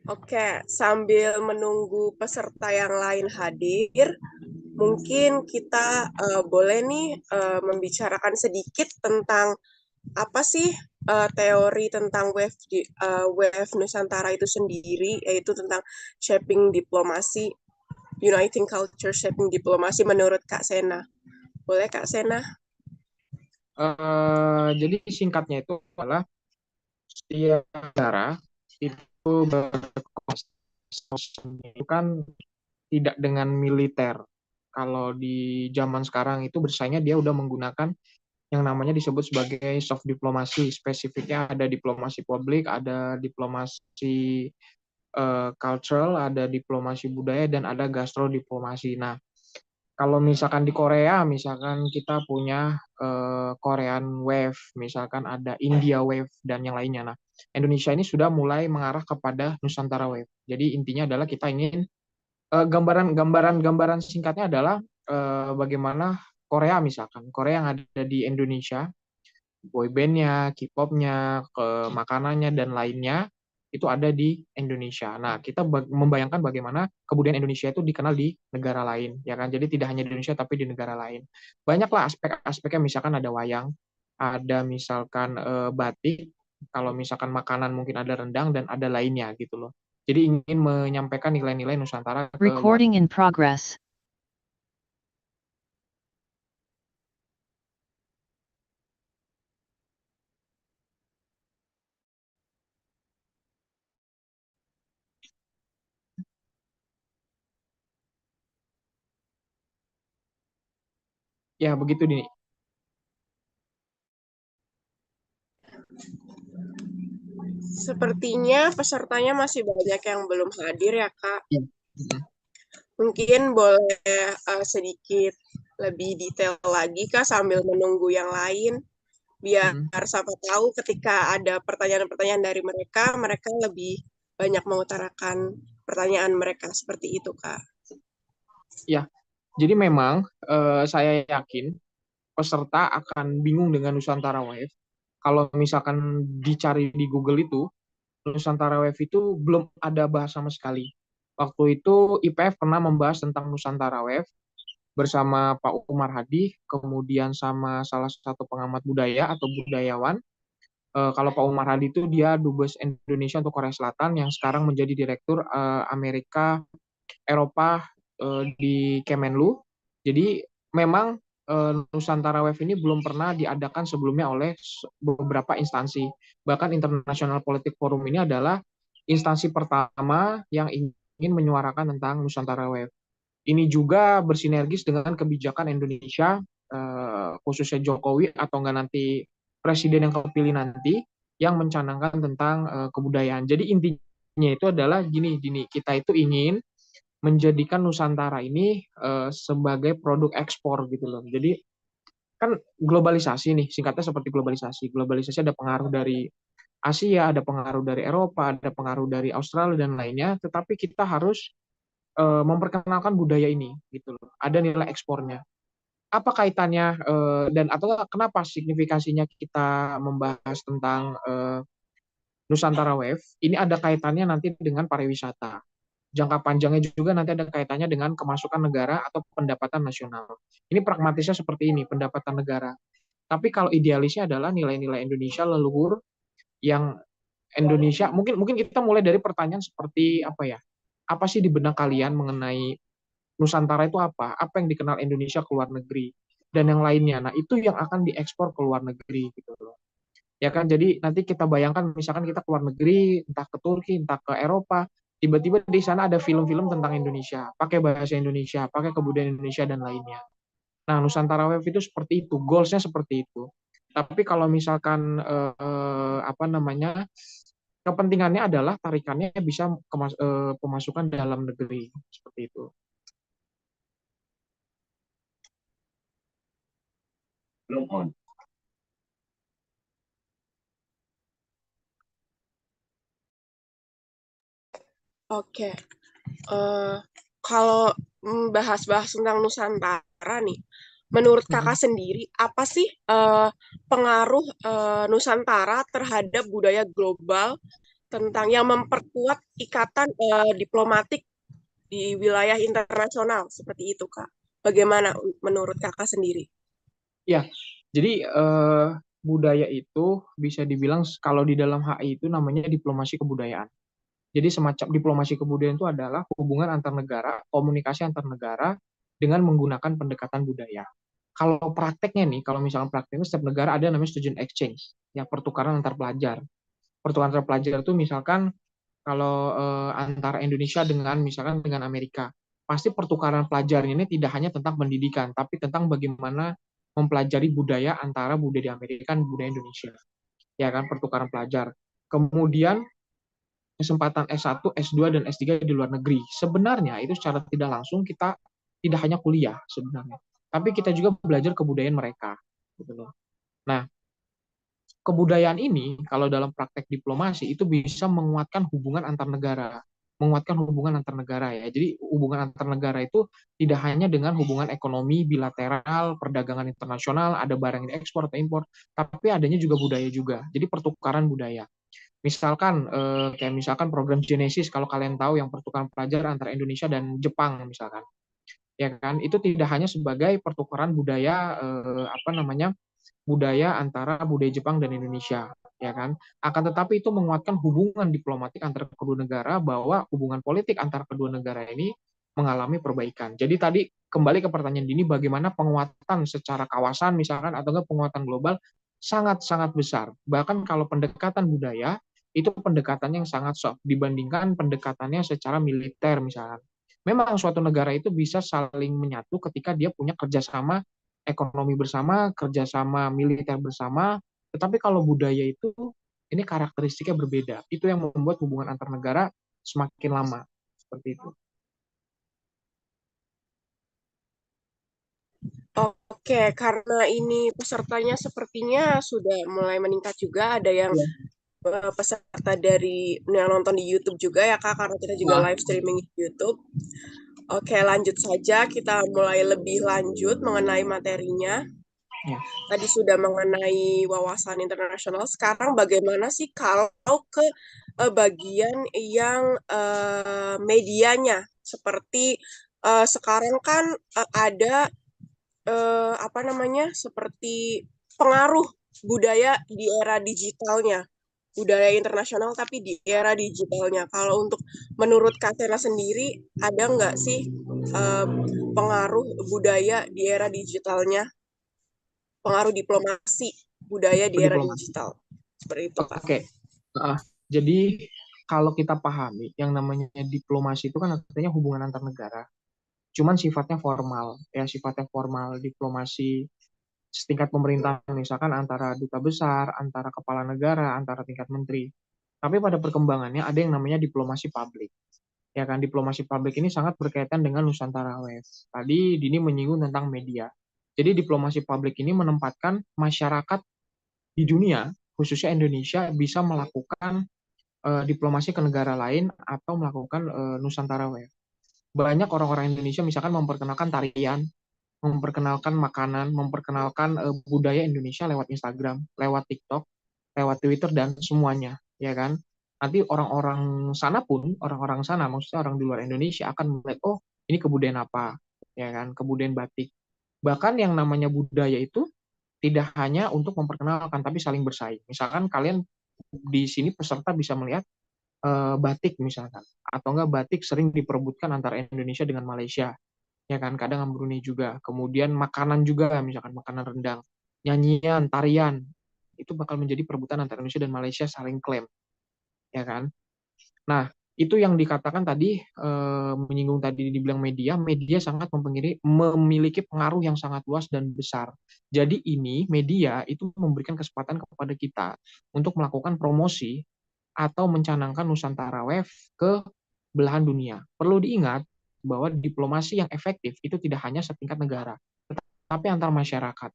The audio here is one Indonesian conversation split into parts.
Oke, sambil menunggu peserta yang lain hadir, mungkin kita boleh nih membicarakan sedikit tentang apa sih teori tentang wave Nusantara itu sendiri, yaitu tentang shaping diplomasi, uniting culture, shaping diplomasi menurut Kak Sena. Boleh Kak Sena? Jadi singkatnya itu adalah setiap negara itu itu kan tidak dengan militer. Kalau di zaman sekarang itu bersaingnya dia udah menggunakan yang namanya disebut sebagai soft diplomasi. Spesifiknya ada diplomasi publik, ada diplomasi cultural, ada diplomasi budaya, dan ada gastrodiplomasi. Nah, kalau misalkan di Korea, misalkan kita punya Korean Wave, misalkan ada India Wave dan yang lainnya. Nah, Indonesia ini sudah mulai mengarah kepada Nusantara Wave. Jadi intinya adalah kita ingin gambaran singkatnya adalah bagaimana Korea misalkan, Korea yang ada di Indonesia, boybandnya, K-popnya, ke makanannya dan lainnya itu ada di Indonesia. Nah, kita membayangkan bagaimana kebudayaan Indonesia itu dikenal di negara lain, ya kan? Jadi tidak hanya di Indonesia tapi di negara lain. Banyaklah aspek-aspeknya, misalkan ada wayang, ada misalkan batik, kalau misalkan makanan mungkin ada rendang dan ada lainnya gitu loh. Jadi ingin menyampaikan nilai-nilai Nusantara ke luar. Recording in progress. Ya, begitu Dini. Sepertinya pesertanya masih banyak yang belum hadir ya Kak. Ya. Mhm. Mungkin boleh sedikit lebih detail lagi Kak sambil menunggu yang lain, biar Mhm. siapa tahu ketika ada pertanyaan-pertanyaan dari mereka, mereka lebih banyak mengutarakan pertanyaan mereka seperti itu Kak. Ya, jadi memang saya yakin peserta akan bingung dengan Nusantara Wave. Kalau misalkan dicari di Google itu, Nusantara Wave itu belum ada bahas sama sekali. Waktu itu IPF pernah membahas tentang Nusantara Wave bersama Pak Umar Hadi, kemudian sama salah satu pengamat budaya atau budayawan. Kalau Pak Umar Hadi itu dia dubes Indonesia untuk Korea Selatan yang sekarang menjadi direktur Amerika Eropa di Kemenlu. Jadi memang Nusantara Wave ini belum pernah diadakan sebelumnya oleh beberapa instansi. Bahkan International Politik Forum ini adalah instansi pertama yang ingin menyuarakan tentang Nusantara Wave. Ini juga bersinergis dengan kebijakan Indonesia, khususnya Jokowi atau enggak nanti presiden yang kepilih nanti, yang mencanangkan tentang kebudayaan. Jadi intinya itu adalah gini, kita itu ingin menjadikan Nusantara ini sebagai produk ekspor gitu loh. Jadi kan globalisasi nih, singkatnya seperti globalisasi. Globalisasi ada pengaruh dari Asia, ada pengaruh dari Eropa, ada pengaruh dari Australia dan lainnya, tetapi kita harus memperkenalkan budaya ini gitu loh. Ada nilai ekspornya. Apa kaitannya dan atau kenapa signifikasinya kita membahas tentang Nusantara Wave? Ini ada kaitannya nanti dengan pariwisata. Jangka panjangnya juga nanti ada kaitannya dengan kemasukan negara atau pendapatan nasional. Ini pragmatisnya seperti ini, pendapatan negara. Tapi kalau idealisnya adalah nilai-nilai Indonesia leluhur yang Indonesia, mungkin mungkin kita mulai dari pertanyaan seperti apa ya? Apa sih di benak kalian mengenai Nusantara itu apa? Apa yang dikenal Indonesia ke luar negeri? Dan yang lainnya. Nah, itu yang akan diekspor ke luar negeri gitu loh. Ya kan, jadi nanti kita bayangkan misalkan kita ke luar negeri, entah ke Turki, entah ke Eropa, tiba-tiba di sana ada film-film tentang Indonesia, pakai bahasa Indonesia, pakai kebudayaan Indonesia dan lainnya. Nah, Nusantara Wave itu seperti itu, goalsnya seperti itu. Tapi kalau misalkan apa namanya, kepentingannya adalah tarikannya bisa pemasukan dalam negeri seperti itu. Belum on. Oke, kalau bahas-bahas tentang Nusantara nih, menurut kakak sendiri apa sih pengaruh Nusantara terhadap budaya global tentang yang memperkuat ikatan diplomatik di wilayah internasional seperti itu, Kak. Bagaimana menurut Kakak sendiri? Ya, jadi budaya itu bisa dibilang kalau di dalam HI itu namanya diplomasi kebudayaan. Jadi semacam diplomasi kebudayaan itu adalah hubungan antar negara, komunikasi antar negara dengan menggunakan pendekatan budaya. Kalau prakteknya nih, kalau misalkan prakteknya setiap negara ada namanya student exchange, ya pertukaran antar pelajar. Pertukaran antar pelajar itu misalkan kalau antara Indonesia dengan misalkan dengan Amerika, pasti pertukaran pelajar ini tidak hanya tentang pendidikan, tapi tentang bagaimana mempelajari budaya antara budaya di Amerika dan budaya Indonesia. Ya kan, pertukaran pelajar. Kemudian kesempatan S1, S2, dan S3 di luar negeri. Sebenarnya itu secara tidak langsung kita tidak hanya kuliah sebenarnya, tapi kita juga belajar kebudayaan mereka. Gitu loh. Nah, kebudayaan ini kalau dalam praktek diplomasi itu bisa menguatkan hubungan antar negara, menguatkan hubungan antar negara ya. Jadi hubungan antar negara itu tidak hanya dengan hubungan ekonomi bilateral, perdagangan internasional, ada barang yang diekspor atau impor, tapi adanya juga budaya juga. Jadi pertukaran budaya. Misalkan kayak misalkan program Genesis kalau kalian tahu yang pertukaran pelajar antara Indonesia dan Jepang misalkan, ya kan? Itu tidak hanya sebagai pertukaran budaya apa namanya? Budaya antara budaya Jepang dan Indonesia, ya kan? Akan tetapi itu menguatkan hubungan diplomatik antara kedua negara bahwa hubungan politik antara kedua negara ini mengalami perbaikan. Jadi tadi kembali ke pertanyaan Dini, bagaimana penguatan secara kawasan misalkan atau enggak penguatan global sangat-sangat besar. Bahkan kalau pendekatan budaya itu pendekatan yang sangat soft dibandingkan pendekatannya secara militer misalkan. Memang suatu negara itu bisa saling menyatu ketika dia punya kerjasama ekonomi bersama, kerjasama militer bersama, tetapi kalau budaya itu ini karakteristiknya berbeda. Itu yang membuat hubungan antar negara semakin lama seperti itu. Oke, karena ini pesertanya sepertinya sudah mulai meningkat juga. Ada yang Ya. peserta dari yang nonton di YouTube juga ya Kak, karena kita juga Nah, live streaming di YouTube. Oke, lanjut saja. Kita mulai lebih lanjut mengenai materinya. ya. Tadi sudah mengenai wawasan internasional. Sekarang bagaimana sih kalau ke bagian yang medianya? Seperti sekarang kan ada apa namanya? Seperti pengaruh budaya di era digitalnya. Budaya internasional tapi di era digitalnya. Kalau untuk menurut Katena sendiri, ada nggak sih eh, pengaruh budaya di era digitalnya? Pengaruh diplomasi budaya di era Diplomasi. digital. Seperti itu, Kak. Oke. Nah, jadi kalau kita pahami yang namanya diplomasi itu kan artinya hubungan antar negara. Cuman sifatnya formal, ya sifatnya formal diplomasi setingkat pemerintahan misalkan antara duta besar, antara kepala negara, antara tingkat menteri. Tapi pada perkembangannya ada yang namanya diplomasi publik. Ya kan, diplomasi publik ini sangat berkaitan dengan Nusantara West. Tadi Dini menyinggung tentang media. Jadi diplomasi publik ini menempatkan masyarakat di dunia, khususnya Indonesia, bisa melakukan diplomasi ke negara lain atau melakukan Nusantara West. Banyak orang-orang Indonesia misalkan memperkenalkan tarian, memperkenalkan makanan, memperkenalkan budaya Indonesia lewat Instagram, lewat TikTok, lewat Twitter dan semuanya, ya kan? Nanti orang-orang sana pun, orang-orang sana, maksudnya orang di luar Indonesia akan melihat, oh ini kebudayaan apa, ya kan? Kebudayaan batik. Bahkan yang namanya budaya itu tidak hanya untuk memperkenalkan, tapi saling bersaing. Misalkan kalian di sini peserta bisa melihat batik misalkan, atau enggak batik sering diperebutkan antara Indonesia dengan Malaysia, ya kan kadang Brunei juga, kemudian makanan juga misalkan makanan rendang, nyanyian, tarian itu bakal menjadi perebutan antara Indonesia dan Malaysia saling klaim, ya kan. Nah, itu yang dikatakan tadi menyinggung tadi dibilang media sangat memiliki pengaruh yang sangat luas dan besar. Jadi ini media itu memberikan kesempatan kepada kita untuk melakukan promosi atau mencanangkan Nusantara Wave ke belahan dunia. Perlu diingat bahwa diplomasi yang efektif itu tidak hanya setingkat negara, tapi antar masyarakat,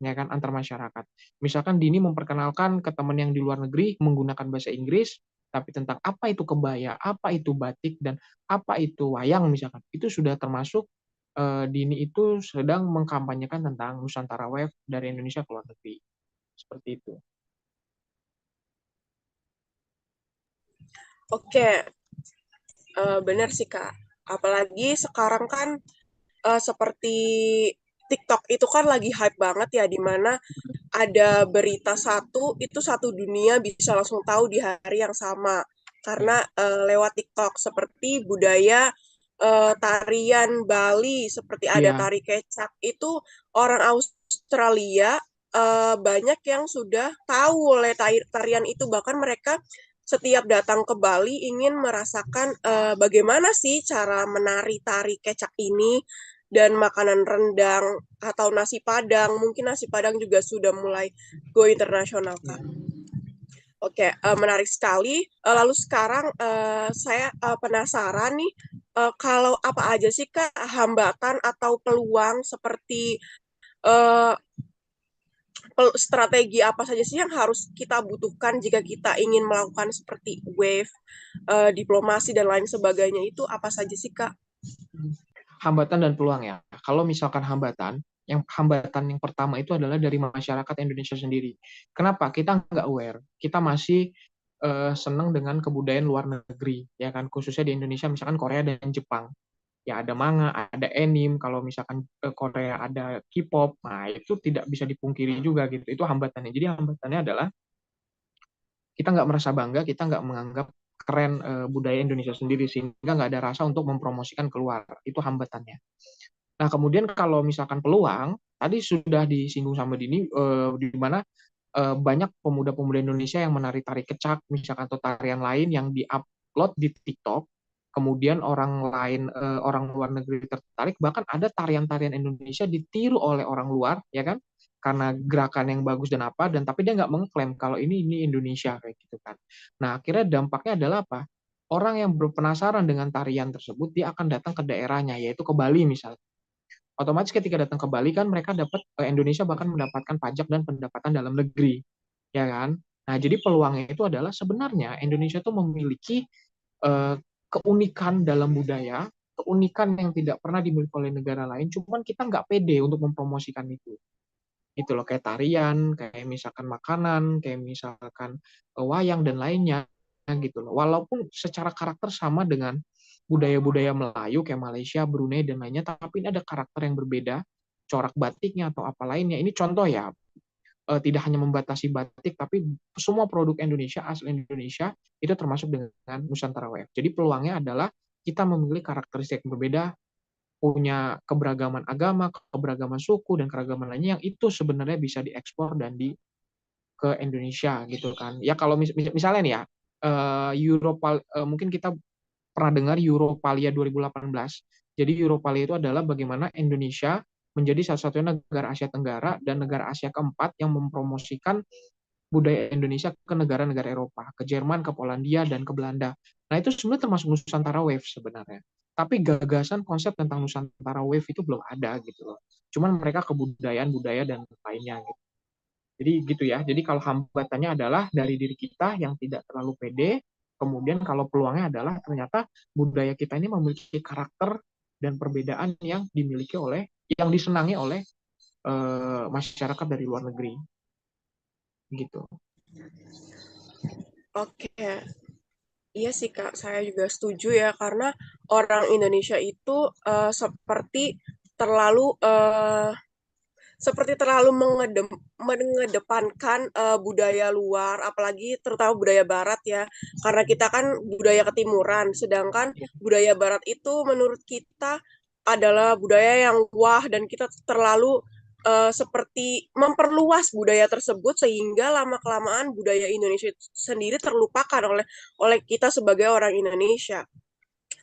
ya kan, antar masyarakat. Misalkan Dini memperkenalkan ke teman yang di luar negeri menggunakan bahasa Inggris, tapi tentang apa itu kebaya, apa itu batik, dan apa itu wayang misalkan, itu sudah termasuk Dini itu sedang mengkampanyekan tentang Nusantara Wave dari Indonesia ke luar negeri. Seperti itu. Oke, benar sih Kak. Apalagi sekarang kan seperti TikTok itu kan lagi hype banget ya, di mana ada berita satu, itu satu dunia bisa langsung tahu di hari yang sama. Ya, Karena lewat TikTok, seperti budaya tarian Bali, seperti ada iya, tari kecak, itu orang Australia banyak yang sudah tahu oleh tarian itu. Bahkan mereka setiap datang ke Bali ingin merasakan bagaimana sih cara menari tari kecak ini, dan makanan rendang atau nasi Padang. Mungkin nasi Padang juga sudah mulai go internasional, Kak. iya. Oke, menarik sekali. Lalu sekarang saya penasaran nih, kalau apa aja sih Kak hambatan atau peluang seperti eh, strategi apa saja sih yang harus kita butuhkan jika kita ingin melakukan seperti wave, diplomasi dan lain sebagainya, itu apa saja sih Kak? Hambatan dan peluang ya. Kalau misalkan hambatan yang pertama itu adalah dari masyarakat Indonesia sendiri. Kenapa? Kita nggak aware. Kita masih senang dengan kebudayaan luar negeri, ya kan? Khususnya di Indonesia, misalkan Korea dan Jepang. Ya ada manga, ada anime, kalau misalkan Korea ada K-pop, nah itu tidak bisa dipungkiri juga gitu. Itu hambatannya. Jadi hambatannya adalah kita nggak merasa bangga, kita nggak menganggap keren budaya Indonesia sendiri, sehingga nggak ada rasa untuk mempromosikan keluar. Itu hambatannya. Nah, kemudian kalau misalkan peluang, tadi sudah disinggung sama Dini, di mana banyak pemuda-pemuda Indonesia yang menari tari kecak, misalkan atau tarian lain yang diupload di TikTok, kemudian orang lain, orang luar negeri tertarik, bahkan ada tarian-tarian Indonesia ditiru oleh orang luar, ya kan? Karena gerakan yang bagus dan apa, dan tapi dia nggak mengklaim kalau ini Indonesia kayak gitu kan. Nah, akhirnya dampaknya adalah apa? Orang yang berpenasaran dengan tarian tersebut, dia akan datang ke daerahnya, yaitu ke Bali misalnya. Otomatis ketika datang ke Bali kan mereka dapat Indonesia bahkan mendapatkan pajak dan pendapatan dalam negeri, ya kan? Nah, jadi peluangnya itu adalah sebenarnya Indonesia itu memiliki eh, keunikan dalam budaya, keunikan yang tidak pernah dimiliki oleh negara lain, cuman kita nggak pede untuk mempromosikan itu. Itu loh, kayak tarian, kayak misalkan makanan, kayak misalkan wayang dan lainnya gitu loh. Walaupun secara karakter sama dengan budaya-budaya Melayu kayak Malaysia, Brunei dan lainnya, tapi ini ada karakter yang berbeda, corak batiknya atau apa lainnya. Ini contoh ya, tidak hanya membatasi batik, tapi semua produk Indonesia, asal Indonesia, itu termasuk dengan Nusantara WF. Jadi peluangnya adalah kita memiliki karakteristik yang berbeda, punya keberagaman agama, keberagaman suku, dan keragaman lainnya yang itu sebenarnya bisa diekspor dan ke Indonesia gitu kan. Ya kalau misalnya nih ya, Europa, mungkin kita pernah dengar Europalia 2018. Jadi Europalia itu adalah bagaimana Indonesia menjadi satu-satunya negara Asia Tenggara dan negara Asia keempat yang mempromosikan budaya Indonesia ke negara-negara Eropa, ke Jerman, ke Polandia, dan ke Belanda. Nah, itu sebenarnya termasuk Nusantara Wave sebenarnya. Tapi gagasan konsep tentang Nusantara Wave itu belum ada gitu loh. Cuman mereka kebudayaan, budaya, dan lainnya gitu. Jadi gitu ya. Jadi kalau hambatannya adalah dari diri kita yang tidak terlalu pede, kemudian kalau peluangnya adalah ternyata budaya kita ini memiliki karakter dan perbedaan yang dimiliki oleh, yang disenangi oleh masyarakat dari luar negeri gitu. Oke, iya sih Kak, saya juga setuju ya, karena orang Indonesia itu terlalu terlalu mengedepankan budaya luar, apalagi terutama budaya barat ya, karena kita kan budaya ketimuran, sedangkan budaya barat itu menurut kita adalah budaya yang wah, dan kita terlalu seperti memperluas budaya tersebut, sehingga lama-kelamaan budaya Indonesia sendiri terlupakan oleh oleh kita sebagai orang Indonesia.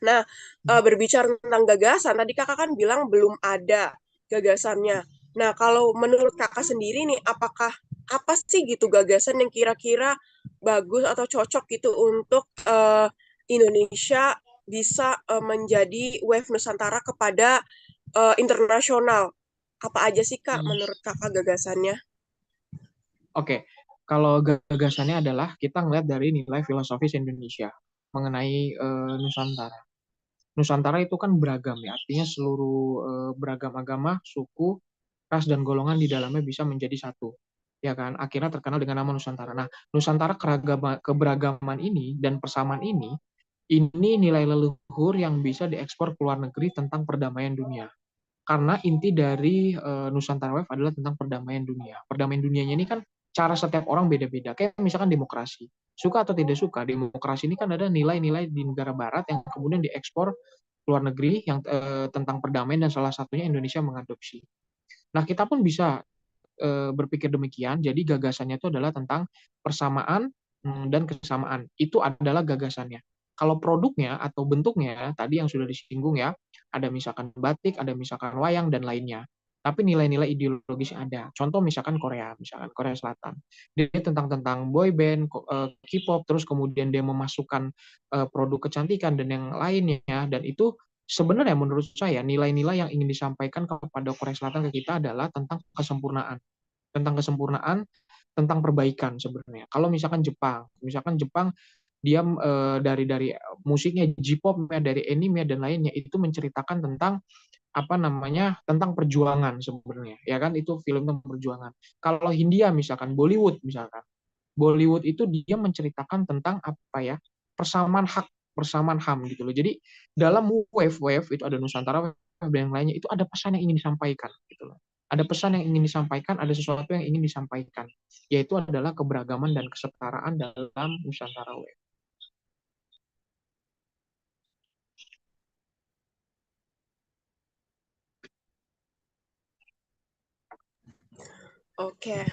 Nah, berbicara tentang gagasan, tadi kakak kan bilang belum ada gagasannya. Nah, kalau menurut kakak sendiri nih, apakah apa sih gitu gagasan yang kira-kira bagus atau cocok gitu untuk Indonesia bisa menjadi wave Nusantara kepada internasional? Apa aja sih Kak menurut kakak gagasannya? Oke, kalau gagasannya adalah kita ngeliat dari nilai filosofis Indonesia mengenai Nusantara. Nusantara itu kan beragam ya, artinya seluruh beragam agama, suku, ras dan golongan di dalamnya bisa menjadi satu. ya kan? Akhirnya terkenal dengan nama Nusantara. Nah, Nusantara keberagaman ini dan persamaan ini nilai leluhur yang bisa diekspor ke luar negeri tentang perdamaian dunia. Karena inti dari Nusantara Wave adalah tentang perdamaian dunia. Perdamaian dunianya ini kan cara setiap orang beda-beda. Kayak misalkan demokrasi. Suka atau tidak suka, demokrasi ini kan ada nilai-nilai di negara barat yang kemudian diekspor ke luar negeri yang tentang perdamaian dan salah satunya Indonesia mengadopsi. Nah, kita pun bisa berpikir demikian. Jadi gagasannya itu adalah tentang persamaan dan kesamaan. Itu adalah gagasannya. Kalau produknya atau bentuknya tadi yang sudah disinggung ya, ada misalkan batik, ada misalkan wayang dan lainnya. Tapi nilai-nilai ideologis ada. Contoh misalkan misalkan Korea Selatan. Dia tentang boy band, K-pop, terus kemudian dia memasukkan produk kecantikan dan yang lainnya. Dan itu sebenarnya menurut saya nilai-nilai yang ingin disampaikan kepada Korea Selatan ke kita adalah tentang kesempurnaan, tentang perbaikan sebenarnya. Kalau misalkan Jepang dia dari musiknya J-pop, dari anime dan lainnya itu menceritakan tentang apa namanya tentang perjuangan sebenarnya, ya kan itu film tentang perjuangan. Kalau Hindia Bollywood itu dia menceritakan tentang apa ya persamaan hak, persamaan HAM gitu loh. Jadi dalam wave itu ada Nusantara Wave dan yang lainnya itu ada pesan yang ingin disampaikan gitu loh. Ada pesan yang ingin disampaikan, ada sesuatu yang ingin disampaikan, yaitu adalah keberagaman dan kesetaraan dalam Nusantara Wave. Oke,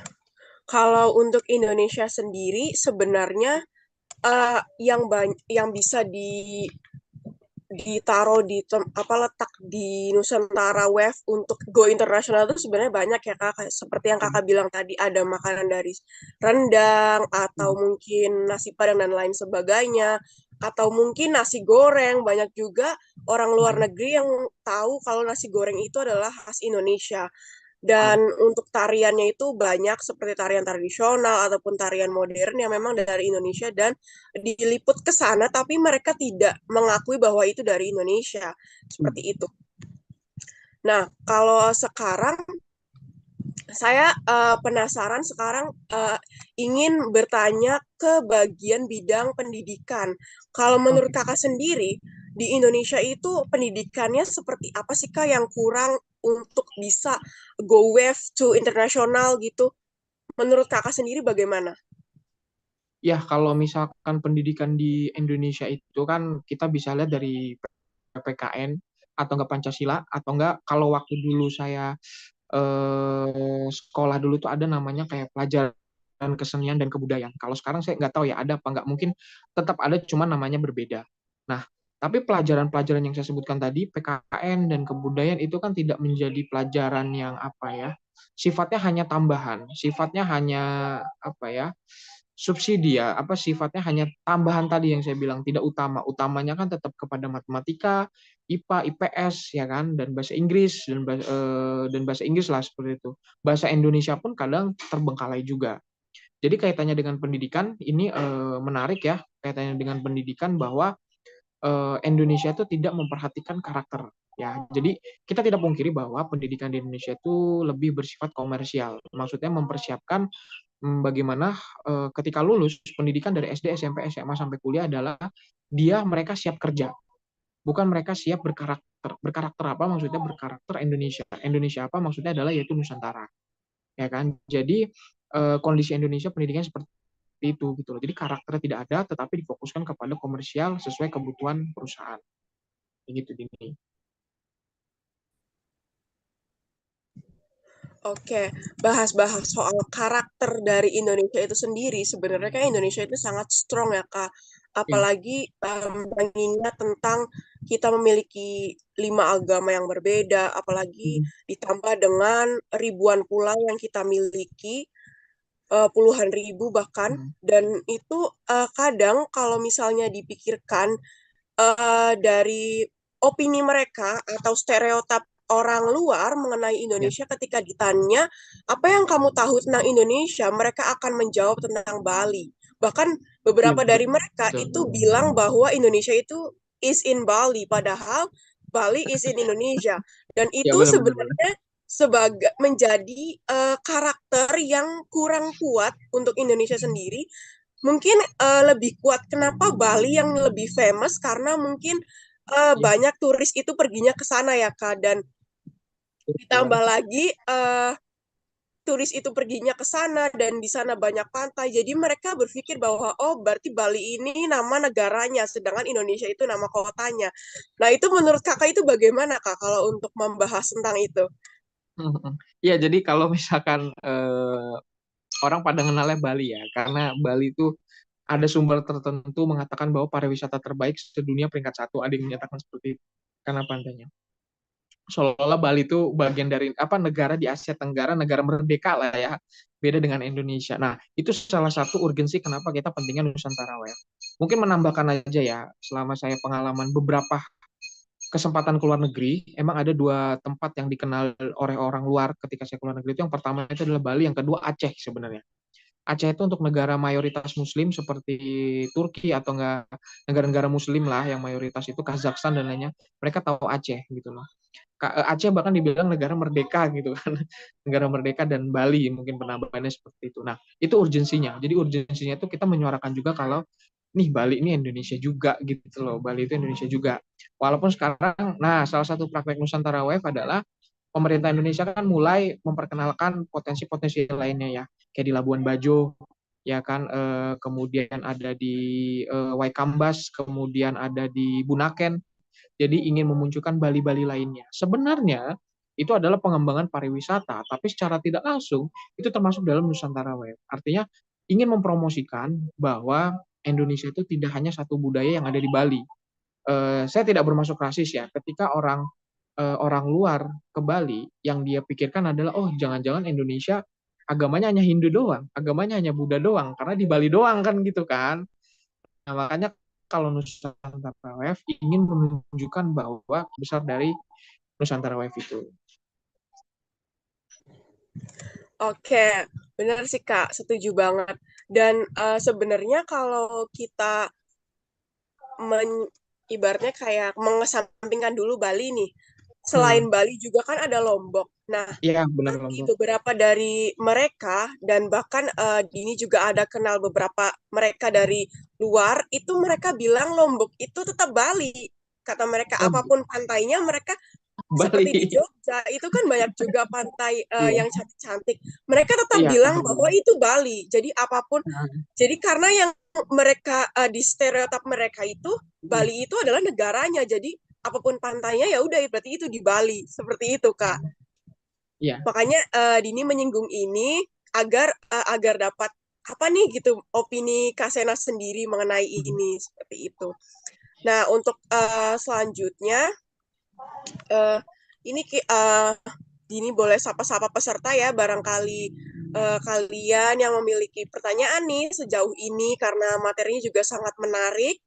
kalau untuk Indonesia sendiri sebenarnya yang bisa ditaruh apa letak di Nusantara Wave untuk go internasional itu sebenarnya banyak ya kak. Seperti yang kakak bilang tadi, ada makanan dari rendang atau mungkin nasi padang dan lain sebagainya, atau mungkin nasi goreng. Banyak juga orang luar negeri yang tahu kalau nasi goreng itu adalah khas Indonesia. Dan untuk tariannya itu banyak, seperti tarian tradisional ataupun tarian modern yang memang dari Indonesia dan diliput ke sana, tapi mereka tidak mengakui bahwa itu dari Indonesia. Seperti itu. Nah, kalau sekarang saya penasaran sekarang, ingin bertanya ke bagian bidang pendidikan. Kalau menurut kakak sendiri, di Indonesia itu pendidikannya seperti apa sih kak yang kurang untuk bisa go wave to internasional gitu? Menurut kakak sendiri bagaimana? Ya, kalau misalkan pendidikan di Indonesia itu kan kita bisa lihat dari PPKN atau enggak Pancasila atau enggak kalau waktu dulu saya sekolah dulu tuh ada namanya kayak pelajaran kesenian dan kebudayaan. Kalau sekarang saya nggak tahu ya ada apa nggak, mungkin tetap ada cuma namanya berbeda. Nah, tapi pelajaran-pelajaran yang saya sebutkan tadi, PKN dan kebudayaan itu kan tidak menjadi pelajaran yang apa ya, sifatnya hanya tambahan, sifatnya hanya apa ya, subsidi ya, apa sifatnya hanya tambahan tadi yang saya bilang, tidak utama. Utamanya kan tetap kepada matematika, IPA, IPS ya kan, dan bahasa Inggris dan bahasa Inggris lah seperti itu. Bahasa Indonesia pun kadang terbengkalai juga. Jadi kaitannya dengan pendidikan ini menarik ya, kaitannya dengan pendidikan bahwa Indonesia itu tidak memperhatikan karakter ya. Jadi kita tidak pungkiri bahwa pendidikan di Indonesia itu lebih bersifat komersial. Maksudnya mempersiapkan bagaimana ketika lulus pendidikan dari SD, SMP, SMA sampai kuliah adalah mereka siap kerja, bukan mereka siap berkarakter. Berkarakter apa maksudnya? Berkarakter Indonesia. Indonesia apa maksudnya adalah yaitu Nusantara. Ya kan? Jadi kondisi Indonesia pendidikan seperti itu gitu loh. Jadi karakternya tidak ada tetapi difokuskan kepada komersial sesuai kebutuhan perusahaan. Begitu Dini. Oke, bahas-bahas soal karakter dari Indonesia itu sendiri. Sebenarnya kan Indonesia itu sangat strong ya, Kak. Ya. Apalagi mengingat tentang kita memiliki 5 agama yang berbeda, apalagi ditambah dengan ribuan pulau yang kita miliki, puluhan ribu bahkan. Dan itu kadang kalau misalnya dipikirkan dari opini mereka atau stereotip orang luar mengenai Ya. Indonesia, ketika ditanya apa yang kamu tahu tentang Indonesia, mereka akan menjawab tentang Bali. Bahkan Ya, beberapa dari mereka betul. itu bilang bahwa Indonesia itu is in Bali, padahal Bali is in Indonesia. Dan Ya itu benar benar benar. sebenarnya sebagai menjadi karakter yang kurang kuat untuk Indonesia sendiri. Mungkin lebih kuat. Kenapa Bali yang lebih famous? Karena mungkin Iya, banyak turis itu perginya ke sana ya Kak. Dan ditambah betul. lagi turis itu perginya ke sana dan di sana banyak pantai. Jadi mereka berpikir bahwa oh berarti Bali ini nama negaranya, sedangkan Indonesia itu nama kotanya. Nah itu menurut kakak itu bagaimana kak kalau untuk membahas tentang itu? Iya, jadi kalau misalkan orang pada kenalnya Bali ya, karena Bali itu ada sumber tertentu mengatakan bahwa pariwisata terbaik sedunia peringkat satu, ada yang menyatakan seperti itu karena pantainya. Seolah-olah Bali itu bagian dari apa negara di Asia Tenggara, negara merdeka lah ya, beda dengan Indonesia. Nah, itu salah satu urgensi kenapa kita pentingnya Nusantara Web. Mungkin menambahkan aja ya, selama saya pengalaman beberapa kesempatan keluar negeri, emang ada dua tempat yang dikenal oleh orang luar ketika saya keluar negeri itu. Yang pertama itu adalah Bali, yang kedua Aceh sebenarnya. Aceh itu untuk negara mayoritas Muslim seperti Turki atau enggak negara-negara Muslim lah yang mayoritas itu Kazakhstan dan lainnya, mereka tahu Aceh gitu loh. Aceh bahkan dibilang negara merdeka gitu kan, negara merdeka dan Bali mungkin penambahannya seperti itu. Nah itu urgensinya. Jadi urgensinya itu kita menyuarakan juga kalau nih Bali ini Indonesia juga gitu loh. Bali itu Indonesia juga. Walaupun sekarang, nah salah satu praktek Nusantara Wave adalah pemerintah Indonesia kan mulai memperkenalkan potensi-potensi lainnya ya, kayak di Labuan Bajo, ya kan, kemudian ada di Waikambas, kemudian ada di Bunaken. Jadi ingin memunculkan Bali-Bali lainnya. Sebenarnya itu adalah pengembangan pariwisata, tapi secara tidak langsung itu termasuk dalam Nusantara Wave. Artinya ingin mempromosikan bahwa Indonesia itu tidak hanya satu budaya yang ada di Bali. Saya tidak bermaksud rasis ya. Ketika orang luar ke Bali, yang dia pikirkan adalah oh jangan-jangan Indonesia agamanya hanya Hindu doang, agamanya hanya Buddha doang, karena di Bali doang kan gitu kan. Nah, makanya kalau Nusantara Wave ingin menunjukkan bahwa besar dari Nusantara Wave itu. Oke, benar sih kak, setuju banget. Dan sebenarnya kalau kita ibaratnya kayak mengesampingkan dulu Bali nih. Selain Hmm, Bali juga kan ada Lombok. Nah, iya benar nanti Lombok. beberapa dari mereka dan bahkan ini juga ada kenal beberapa mereka dari luar itu mereka bilang Lombok itu tetap Bali. Kata mereka Oh, apapun pantainya mereka seperti di Bali. Jogja itu kan banyak juga pantai Iya, yang cantik-cantik. Mereka tetap iya bilang bahwa benar. itu Bali. Jadi apapun jadi karena yang mereka di stereotip mereka itu Bali itu adalah negaranya. Jadi apapun pantainya ya udah berarti itu di Bali. Seperti itu, Kak. Iya. Makanya Dini menyinggung ini agar dapat apa nih gitu opini Kasena sendiri mengenai ini seperti itu. Nah, untuk selanjutnya uh, ini Dini boleh sapa-sapa peserta ya, barangkali kalian yang memiliki pertanyaan nih sejauh ini karena materinya juga sangat menarik,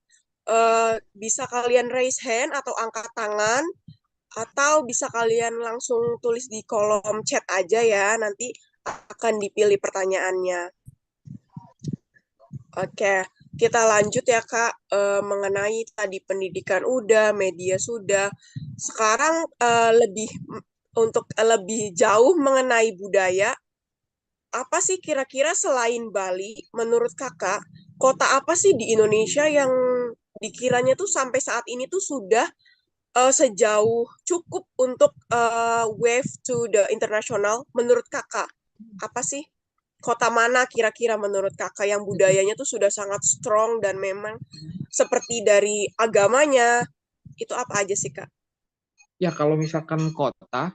bisa kalian raise hand atau angkat tangan, atau bisa kalian langsung tulis di kolom chat aja ya, nanti akan dipilih pertanyaannya. Oke, kita lanjut ya Kak, mengenai tadi pendidikan udah, media sudah. Sekarang lebih untuk lebih jauh mengenai budaya, apa sih kira-kira selain Bali, menurut Kakak, kota apa sih di Indonesia yang dikiranya tuh sampai saat ini tuh sudah sejauh cukup untuk wave to the international? Menurut Kakak, apa sih? Kota mana kira-kira menurut Kakak yang budayanya tuh sudah sangat strong dan memang seperti dari agamanya, itu apa aja sih, Kak? Ya kalau misalkan kota,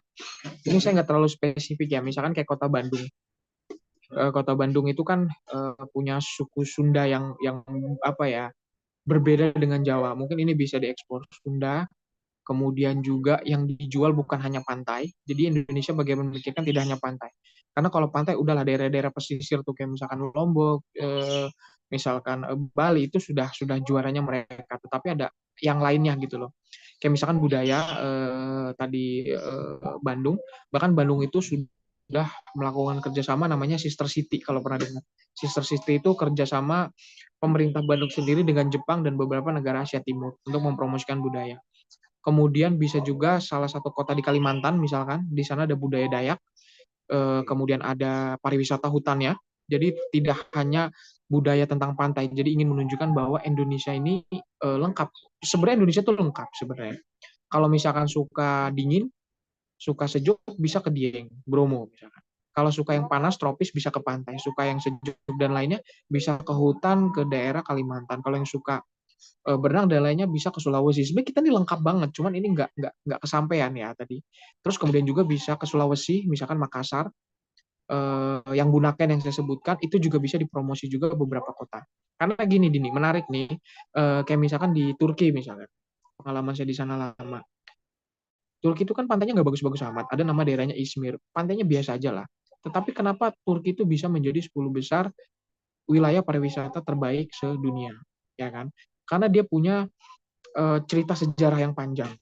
ini saya nggak terlalu spesifik ya. Misalkan kayak kota Bandung. Kota Bandung itu kan punya suku Sunda yang apa ya berbeda dengan Jawa. Mungkin ini bisa diekspor Sunda. Kemudian juga yang dijual bukan hanya pantai. Jadi Indonesia bagaimana memikirkan tidak hanya pantai. Karena kalau pantai udahlah daerah-daerah pesisir tuh kayak misalkan Lombok, misalkan Bali itu sudah juaranya mereka. Tetapi ada yang lainnya gitu loh. Kayak misalkan budaya tadi Bandung, bahkan Bandung itu sudah melakukan kerjasama namanya Sister City kalau pernah dengar. Sister City itu kerjasama pemerintah Bandung sendiri dengan Jepang dan beberapa negara Asia Timur untuk mempromosikan budaya. Kemudian bisa juga salah satu kota di Kalimantan misalkan, di sana ada budaya Dayak, kemudian ada pariwisata hutannya. Jadi tidak hanya budaya tentang pantai. Jadi ingin menunjukkan bahwa Indonesia ini lengkap. Sebenarnya Indonesia itu lengkap sebenarnya. Kalau misalkan suka dingin, suka sejuk bisa ke Dieng, Bromo misalkan. Kalau suka yang panas tropis bisa ke pantai, suka yang sejuk dan lainnya bisa ke hutan ke daerah Kalimantan. Kalau yang suka berenang dan lainnya bisa ke Sulawesi. Sebenarnya kita ini lengkap banget, cuman ini nggak kesampaian ya tadi. Terus kemudian juga bisa ke Sulawesi, misalkan Makassar, yang Bunaken yang saya sebutkan itu juga bisa dipromosi juga ke beberapa kota. Karena gini, Dini, menarik nih, kayak misalkan di Turki misalnya, pengalaman saya di sana lama. Turki itu kan pantainya nggak bagus-bagus amat. Ada nama daerahnya Izmir. Pantainya biasa aja lah. Tetapi kenapa Turki itu bisa menjadi 10 besar wilayah pariwisata terbaik sedunia, ya kan? Karena dia punya cerita sejarah yang panjang.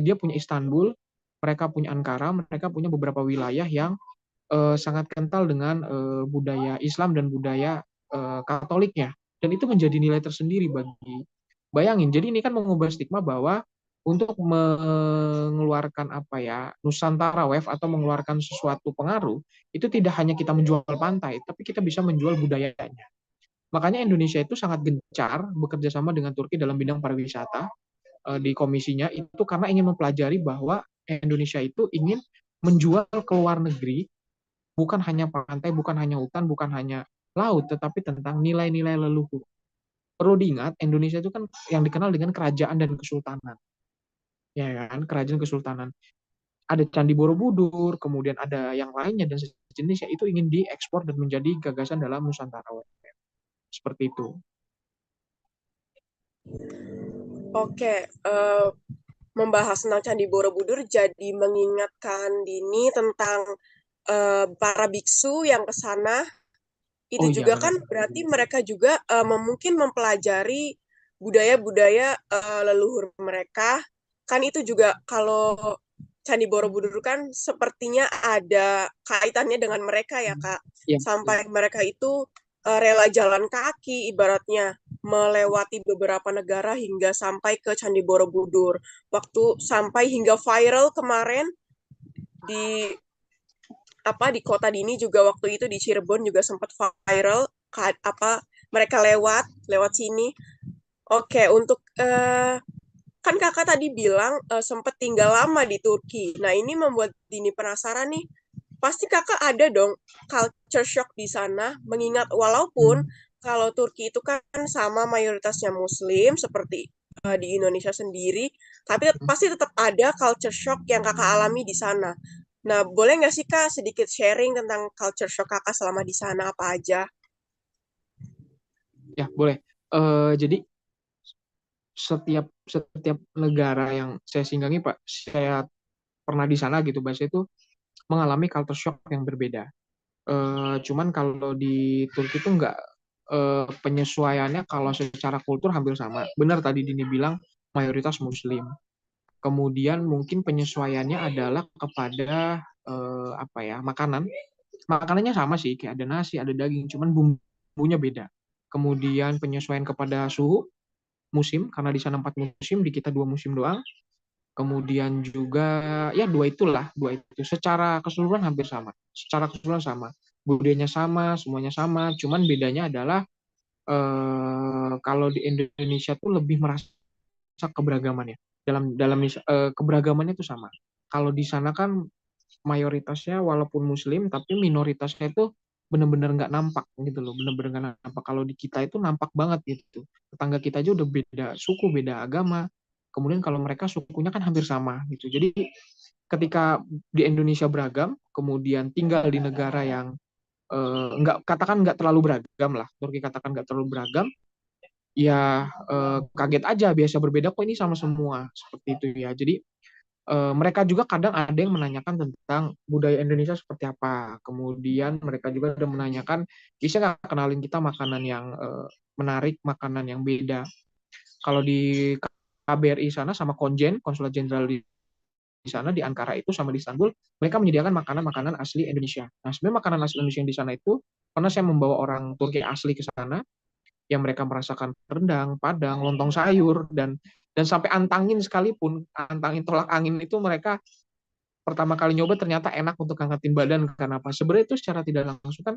Dia punya Istanbul, mereka punya Ankara, mereka punya beberapa wilayah yang sangat kental dengan budaya Islam dan budaya Katoliknya. Dan itu menjadi nilai tersendiri bagi bayangin. Jadi ini kan mengubah stigma bahwa untuk mengeluarkan apa ya Nusantara Wave atau mengeluarkan sesuatu pengaruh itu tidak hanya kita menjual pantai, tapi kita bisa menjual budayanya. Makanya Indonesia itu sangat gencar bekerja sama dengan Turki dalam bidang pariwisata di komisinya itu karena ingin mempelajari bahwa Indonesia itu ingin menjual ke luar negeri bukan hanya pantai, bukan hanya hutan, bukan hanya laut, tetapi tentang nilai-nilai leluhur. Perlu diingat, Indonesia itu kan yang dikenal dengan kerajaan dan kesultanan. Ya kan, kerajaan kesultanan. Ada Candi Borobudur, kemudian ada yang lainnya dan sejenisnya itu ingin diekspor dan menjadi gagasan dalam Nusantara. Seperti itu. Oke, membahas tentang Candi Borobudur jadi mengingatkan Dini tentang para biksu yang ke sana. Oh Itu iya juga benar. kan berarti mereka juga mungkin mempelajari budaya-budaya leluhur mereka. Kan itu juga kalau Candi Borobudur kan sepertinya ada kaitannya dengan mereka ya, Kak. Iya, betul. Sampai mereka itu rela jalan kaki ibaratnya melewati beberapa negara hingga sampai ke Candi Borobudur. Waktu sampai hingga viral kemarin di di kota Dini juga waktu itu di Cirebon juga sempat viral mereka lewat sini. Oke, untuk kan kakak tadi bilang sempat tinggal lama di Turki. Nah, ini membuat Dini penasaran nih. Pasti kakak ada dong culture shock di sana, mengingat walaupun Hmm. kalau Turki itu kan sama mayoritasnya Muslim seperti di Indonesia sendiri, tapi pasti tetap ada culture shock yang kakak alami di sana. Nah, boleh nggak sih kak sedikit sharing tentang culture shock kakak selama di sana apa aja? Ya, boleh. Jadi setiap setiap negara yang saya singgahi, Pak, saya pernah di sana gitu, bahasa itu mengalami culture shock yang berbeda. Cuman kalau di Turki itu nggak penyesuaiannya kalau secara kultur hampir sama. Benar tadi Dini bilang mayoritas Muslim. Kemudian mungkin penyesuaiannya adalah kepada apa ya makanan. Makanannya sama sih, kayak ada nasi, ada daging, cuman bumbunya beda. Kemudian penyesuaian kepada suhu musim, karena di sana 4 musim, di kita 2 musim doang. Kemudian juga ya dua itu secara keseluruhan hampir sama. Secara keseluruhan sama. Budayanya sama, semuanya sama, cuman bedanya adalah kalau di Indonesia tuh lebih merasa keberagamannya. Dalam keberagamannya itu sama. Kalau di sana kan mayoritasnya walaupun Muslim tapi minoritasnya itu benar-benar nggak nampak gitu loh, benar-benar nggak nampak. Kalau di kita itu nampak banget gitu. Tetangga kita aja udah beda suku, beda agama. Kemudian kalau mereka sukunya kan hampir sama gitu. Jadi ketika di Indonesia beragam, kemudian tinggal di negara yang nggak katakan nggak terlalu beragam lah, Turki katakan nggak terlalu beragam, ya kaget aja biasa berbeda kok ini sama semua seperti itu ya. Jadi mereka juga kadang ada yang menanyakan tentang budaya Indonesia seperti apa. Kemudian mereka juga ada menanyakan, bisa nggak kenalin kita makanan yang menarik, makanan yang beda. Kalau di KBRI sana sama Konjen, Konsulat Jenderal di sana, di Ankara itu sama di Istanbul, mereka menyediakan makanan-makanan asli Indonesia. Nah, sebenarnya makanan asli Indonesia yang di sana itu, pernah saya membawa orang Turki asli ke sana, yang mereka merasakan rendang, padang, lontong sayur, dan Dan sampai antangin sekalipun, antangin tolak angin itu mereka pertama kali nyoba ternyata enak untuk angkatin badan. Karena apa? Sebenarnya itu secara tidak langsung kan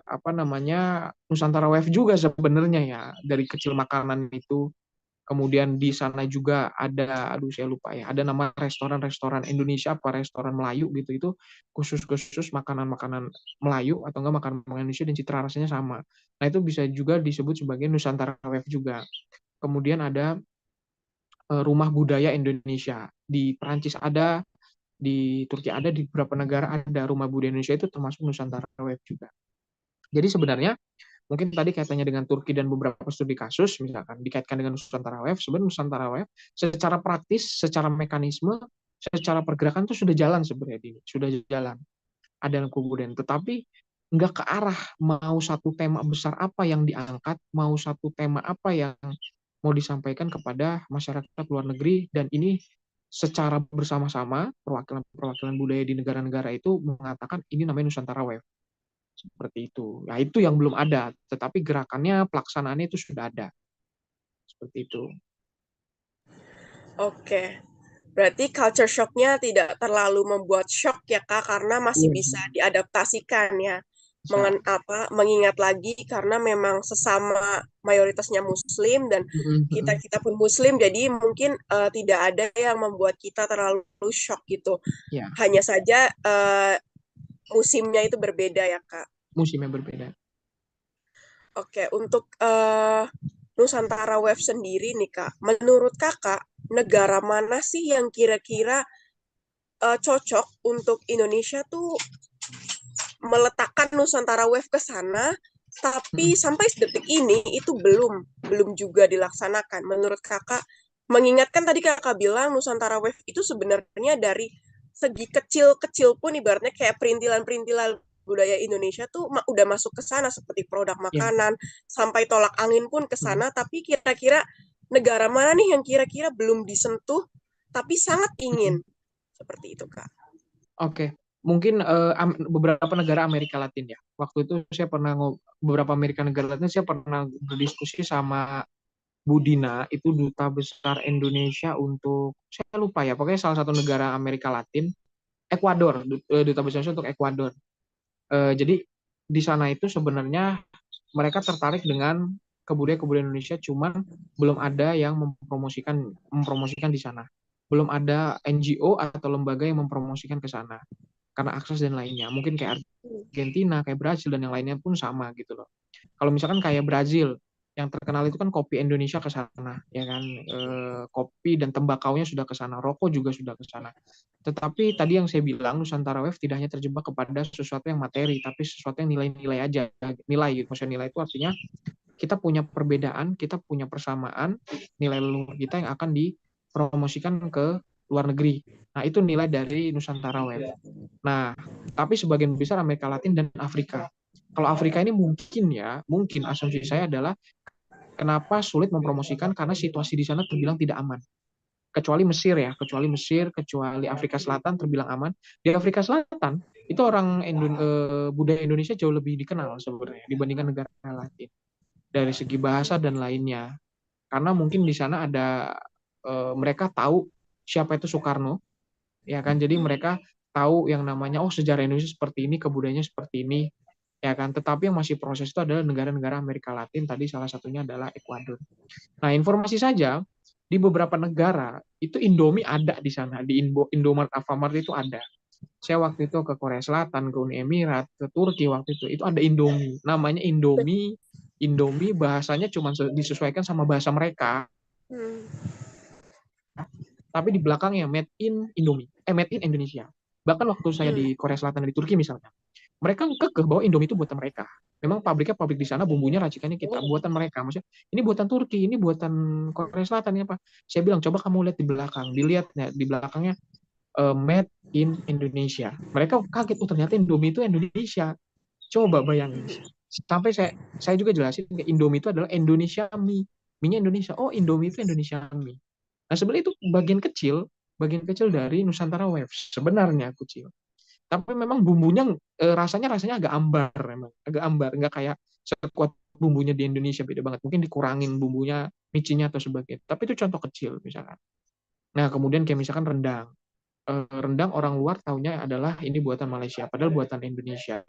apa namanya Nusantara Wave juga sebenarnya ya, dari kecil makanan itu. Kemudian di sana juga ada, aduh saya lupa ya, ada nama restoran-restoran Indonesia apa restoran Melayu gitu, itu khusus-khusus makanan-makanan Melayu atau enggak makanan-makanan Indonesia dan cita rasanya sama. Nah itu bisa juga disebut sebagai Nusantara Wave juga. Kemudian ada rumah budaya Indonesia. Di Perancis ada, di Turki ada, di beberapa negara ada rumah budaya Indonesia, itu termasuk Nusantara Wave juga. Jadi sebenarnya mungkin tadi kaitannya dengan Turki dan beberapa studi kasus, misalkan dikaitkan dengan Nusantara Wave, sebenarnya Nusantara Wave secara praktis, secara mekanisme, secara pergerakan itu sudah jalan sebenarnya, sudah jalan. Ada yang kemudian, tetapi nggak ke arah mau satu tema besar apa yang diangkat, mau satu tema apa yang mau disampaikan kepada masyarakat luar negeri, dan ini secara bersama-sama perwakilan-perwakilan budaya di negara-negara itu mengatakan ini namanya Nusantara Wave. Seperti itu. Nah, itu yang belum ada, tetapi gerakannya, pelaksanaannya itu sudah ada. Seperti itu. Oke. Berarti culture shock-nya tidak terlalu membuat shock ya Kak, karena masih Iya, bisa diadaptasikan ya. bisa. Mengingat lagi karena memang sesama mayoritasnya Muslim dan kita Mm-mm. kita pun Muslim, jadi mungkin tidak ada yang membuat kita terlalu shock gitu. Ya, Hanya saja musimnya itu berbeda ya Kak. musimnya berbeda. Oke, untuk Nusantara Wave sendiri nih Kak, menurut Kakak negara mana sih yang kira-kira cocok untuk Indonesia tuh meletakkan Nusantara Wave ke sana, tapi Mm-mm. sampai detik ini itu belum juga dilaksanakan. Menurut Kakak, mengingatkan tadi Kakak bilang Nusantara Wave itu sebenarnya dari segi kecil-kecil pun ibaratnya kayak perintilan-perintilan budaya Indonesia tuh udah masuk ke sana seperti produk Ya. makanan sampai tolak angin pun ke Mm. sana, tapi kira-kira negara mana nih yang kira-kira belum disentuh tapi sangat ingin Mm-mm. seperti itu Kak? Oke, mungkin beberapa negara Amerika Latin ya. Waktu itu saya pernah beberapa Amerika negara Latin, saya pernah berdiskusi sama Budina, itu duta besar Indonesia untuk, saya lupa ya, pokoknya salah satu negara Amerika Latin, Ekuador, duta besar untuk Ekuador. Jadi di sana itu sebenarnya mereka tertarik dengan kebudayaan Indonesia, cuman belum ada yang mempromosikan di sana. Belum ada NGO atau lembaga yang mempromosikan ke sana karena akses dan lainnya. Mungkin kayak Argentina, kayak Brasil dan yang lainnya pun sama gitu loh. Kalau misalkan kayak Brazil, yang terkenal itu kan kopi Indonesia ke sana, ya kan, kopi dan tembakaunya sudah ke sana, rokok juga sudah ke sana. Tetapi tadi yang saya bilang, Nusantara Wave tidak hanya terjebak kepada sesuatu yang materi, tapi sesuatu yang nilai-nilai aja, nilai gitu. Maksudnya nilai itu artinya kita punya perbedaan, kita punya persamaan, nilai leluhur kita yang akan dipromosikan ke luar negeri. Nah, itu nilai dari Nusantara Wave. Nah, tapi sebagian besar Amerika Latin dan Afrika. Kalau Afrika ini mungkin asumsi saya adalah kenapa sulit mempromosikan karena situasi di sana terbilang tidak aman. Kecuali Mesir ya, kecuali Afrika Selatan terbilang aman. Di Afrika Selatan itu budaya Indonesia jauh lebih dikenal sebenarnya dibandingkan negara lain dari segi bahasa dan lainnya. Karena mungkin di sana ada mereka tahu siapa itu Soekarno, ya kan? Jadi mereka tahu yang namanya sejarah Indonesia seperti ini, kebudayaannya seperti ini, ya kan? Tetapi yang masih proses itu adalah negara-negara Amerika Latin, tadi salah satunya adalah Ekuador. Nah, informasi saja di beberapa negara itu Indomie ada di sana, di Indomart, Alfamart itu ada. Saya waktu itu ke Korea Selatan, ke Uni Emirat, ke Turki waktu itu ada Indomie, namanya Indomie. Indomie bahasanya cuma disesuaikan sama bahasa mereka, Hmm. tapi di belakangnya made in Indomie, made in Indonesia. Bahkan waktu saya Hmm. di Korea Selatan dan di Turki misalnya, mereka kekeh bahwa Indomie itu buatan mereka. Memang pabriknya pabrik di sana, bumbunya racikannya kita, buatan mereka. Maksudnya, ini buatan Turki, ini buatan Korea Selatan, ini apa? Saya bilang, coba kamu lihat di belakang. Dilihat ya, di belakangnya made in Indonesia. Mereka kaget, ternyata Indomie itu Indonesia. Coba bayangin. Sampai saya juga jelasin, Indomie itu adalah Indonesia mie. Mie-nya Indonesia. Oh, Indomie itu Indonesia mie. Nah, sebenarnya itu bagian kecil dari Nusantara Waves. Sebenarnya kecil. Tapi memang bumbunya rasanya agak ambar memang, agak ambar, nggak kayak sekuat bumbunya di Indonesia beda banget. Mungkin dikurangin bumbunya, micinya atau sebagainya. Tapi itu contoh kecil misalkan. Nah, kemudian kayak misalkan rendang. Rendang orang luar taunya adalah ini buatan Malaysia, padahal buatan Indonesia.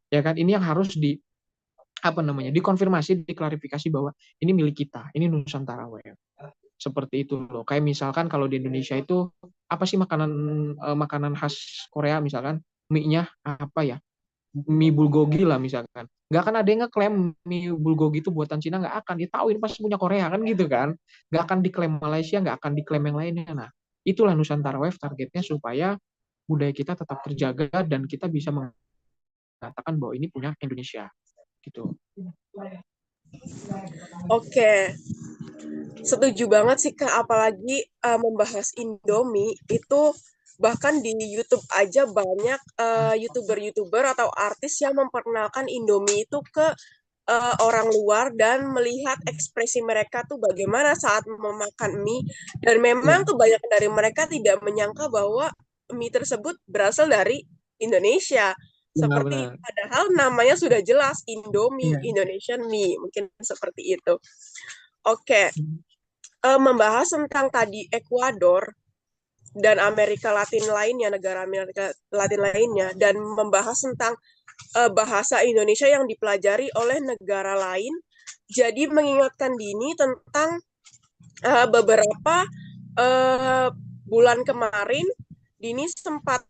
Ya kan, ini yang harus dikonfirmasi, diklarifikasi bahwa ini milik kita, ini Nusantara WF. Seperti itu loh. Kayak misalkan kalau di Indonesia itu apa sih makanan khas Korea misalkan, mie-nya apa ya? Mie bulgogi lah misalkan. Nggak akan ada yang ngeklaim mie bulgogi itu buatan Cina, nggak akan. Dia tahu ini pasti punya Korea kan gitu kan. Nggak akan diklaim Malaysia, nggak akan diklaim yang lainnya. Nah, itulah Nusantara Wave targetnya supaya budaya kita tetap terjaga dan kita bisa mengatakan bahwa ini punya Indonesia gitu. Oke, setuju banget sih Kak, apalagi membahas Indomie itu bahkan di YouTube aja banyak YouTuber-YouTuber atau artis yang memperkenalkan Indomie itu ke orang luar dan melihat ekspresi mereka tuh bagaimana saat memakan mie, dan memang Ya, kebanyakan dari mereka tidak menyangka bahwa mie tersebut berasal dari Indonesia. Seperti benar-benar. padahal namanya sudah jelas Indomie, Iya. Indonesian mie, mungkin seperti itu. Oke, membahas tentang tadi Ekuador dan Amerika Latin lainnya, negara Amerika Latin lainnya, dan membahas tentang bahasa Indonesia yang dipelajari oleh negara lain. Jadi mengingatkan Dini tentang beberapa bulan kemarin, Dini sempat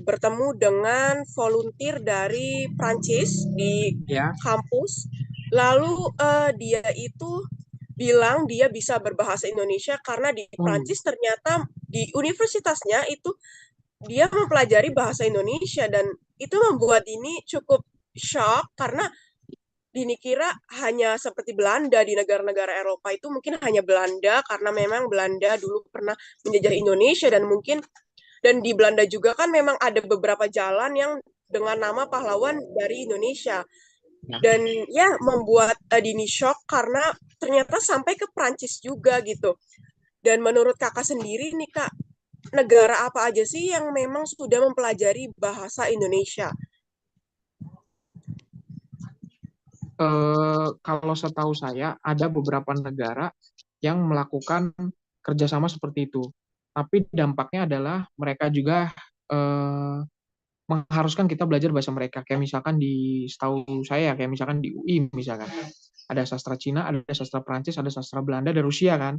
bertemu dengan volunteer dari Prancis di Ya. kampus. Lalu dia itu bilang dia bisa berbahasa Indonesia karena di Oh, Prancis ternyata di universitasnya itu dia mempelajari bahasa Indonesia, dan itu membuat ini cukup shock karena Dini kira hanya seperti Belanda di negara-negara Eropa itu mungkin hanya Belanda karena memang Belanda dulu pernah menjajah Indonesia, dan mungkin dan di Belanda juga kan memang ada beberapa jalan yang dengan nama pahlawan dari Indonesia, ya. dan ya membuat Dini shock karena ternyata sampai ke Prancis juga gitu. Dan menurut kakak sendiri nih Kak, negara apa aja sih yang memang sudah mempelajari bahasa Indonesia? Kalau setahu saya ada beberapa negara yang melakukan kerjasama seperti itu. Tapi dampaknya adalah mereka juga eh, mengharuskan kita belajar bahasa mereka. Kayak misalkan setahu saya, kayak misalkan di UI misalkan. Ada sastra Cina, ada sastra Prancis, ada sastra Belanda, ada Rusia kan.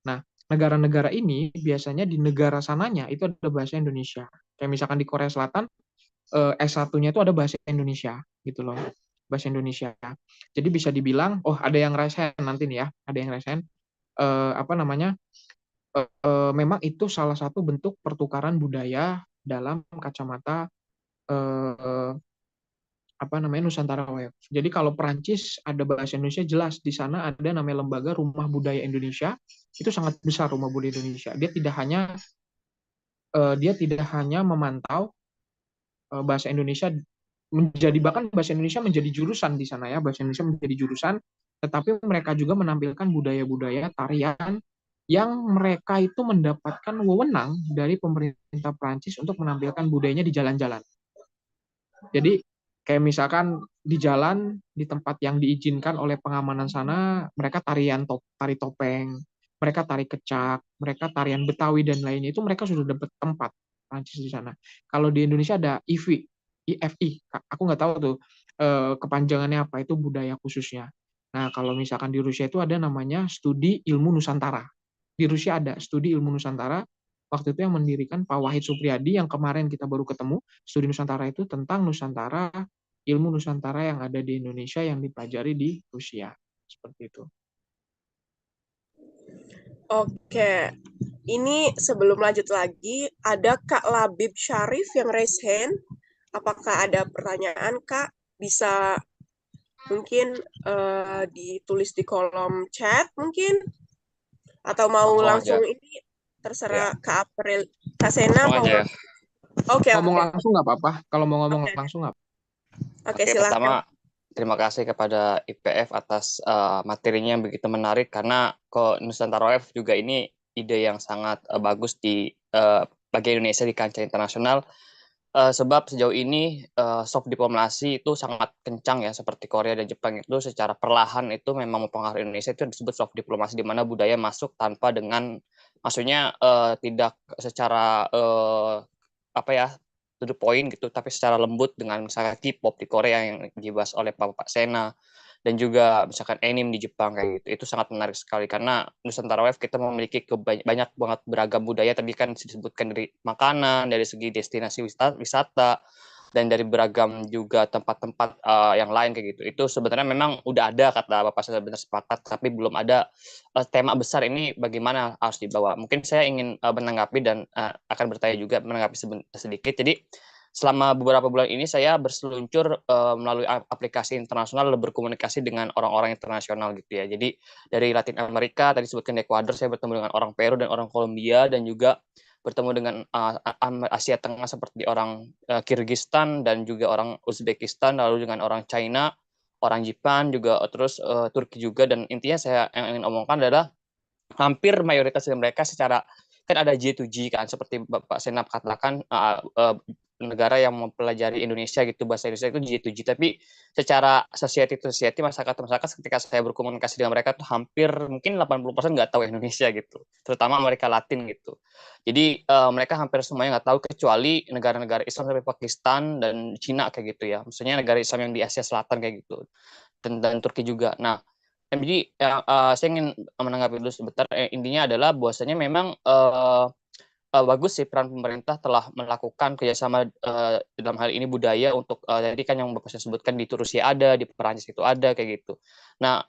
Nah, negara-negara ini biasanya di negara sananya itu ada bahasa Indonesia. Kayak misalkan di Korea Selatan, S1-nya itu ada bahasa Indonesia gitu loh. Bahasa Indonesia. Jadi bisa dibilang, oh ada yang rasain nanti nih ya, ada yang rasain apa namanya? Memang itu salah satu bentuk pertukaran budaya dalam kacamata eh, apa namanya Nusantara Web. Jadi kalau Perancis ada bahasa Indonesia jelas di sana ada namanya lembaga Rumah Budaya Indonesia, itu sangat besar Rumah Budaya Indonesia. Dia tidak hanya memantau bahasa Indonesia bahkan bahasa Indonesia menjadi jurusan di sana ya, bahasa Indonesia menjadi jurusan, tetapi mereka juga menampilkan budaya-budaya tarian yang mereka itu mendapatkan wewenang dari pemerintah Prancis untuk menampilkan budayanya di jalan-jalan. Jadi kayak misalkan di jalan di tempat yang diizinkan oleh pengamanan sana, mereka tari topeng, mereka tari kecak, mereka tarian Betawi dan lainnya itu mereka sudah dapat tempat Prancis di sana. Kalau di Indonesia ada IFI, aku nggak tahu tuh kepanjangannya apa itu budaya khususnya. Nah kalau misalkan di Rusia itu ada namanya Studi Ilmu Nusantara. Di Rusia ada Studi Ilmu Nusantara. Waktu itu yang mendirikan Pak Wahid Supriyadi yang kemarin kita baru ketemu. Studi Nusantara itu tentang Nusantara, ilmu Nusantara yang ada di Indonesia yang dipelajari di Rusia. Seperti itu. Oke, ini sebelum lanjut lagi, ada Kak Labib Syarif yang raise hand. Apakah ada pertanyaan, Kak? Bisa mungkin ditulis di kolom chat mungkin, atau mau Langsung aja. langsung ini Ya, terserah Kak April, Kak Sena langsung mau aja. langsung. Oke, Ngomong oke. langsung nggak apa-apa. Kalau mau ngomong Oke, langsung nggak apa-apa. oke, Oke, silakan. pertama terima kasih kepada IPF atas materinya yang begitu menarik karena ke Nusantara Wave juga ini ide yang sangat bagus bagi Indonesia di kancah internasional. sebab sejauh ini soft diplomasi itu sangat kencang ya, seperti Korea dan Jepang itu secara perlahan itu memang mempengaruhi Indonesia, itu disebut soft diplomasi, di mana budaya masuk tanpa dengan, maksudnya tidak secara apa ya, to the point gitu, tapi secara lembut, dengan misalnya K-pop di Korea yang dibahas oleh Bapak Sena, dan juga misalkan anime di Jepang kayak gitu. Itu sangat menarik sekali karena Nusantara Wave kita memiliki banyak banget beragam budaya, tadi kan disebutkan dari makanan, dari segi destinasi wisata, dan dari beragam juga tempat-tempat yang lain kayak gitu. Itu sebenarnya memang udah ada, kata Bapak saya benar sepakat, tapi belum ada tema besar ini bagaimana harus dibawa. Mungkin saya ingin menanggapi dan akan bertanya juga, menanggapi sedikit. Jadi selama beberapa bulan ini saya berseluncur melalui aplikasi internasional, berkomunikasi dengan orang-orang internasional gitu ya. Jadi dari Latin Amerika, tadi sebutkan Ekuador, saya bertemu dengan orang Peru dan orang Kolombia, dan juga bertemu dengan Asia Tengah seperti orang Kyrgyzstan dan juga orang Uzbekistan, lalu dengan orang China, orang Jepang juga, terus Turki juga. Dan intinya saya yang ingin omongkan adalah hampir mayoritas dari mereka secara, kan ada J2G kan, seperti Bapak Senap katakan, negara yang mempelajari Indonesia gitu, bahasa Indonesia itu J2G, tapi secara society to society, masyarakat ketika saya berkomunikasi dengan mereka tuh hampir mungkin 80% nggak tahu Indonesia gitu, terutama Amerika Latin gitu. Jadi mereka hampir semuanya nggak tahu, kecuali negara-negara Islam seperti Pakistan dan Cina kayak gitu ya, maksudnya negara Islam yang di Asia Selatan kayak gitu, dan Turki juga. Nah, jadi saya ingin menanggapi dulu sebentar. Intinya adalah bahwasanya memang bagus sih peran pemerintah telah melakukan kerjasama dalam hal ini budaya untuk tadi kan yang Bapak saya sebutkan, di Rusia ada, di Perancis itu ada kayak gitu. Nah,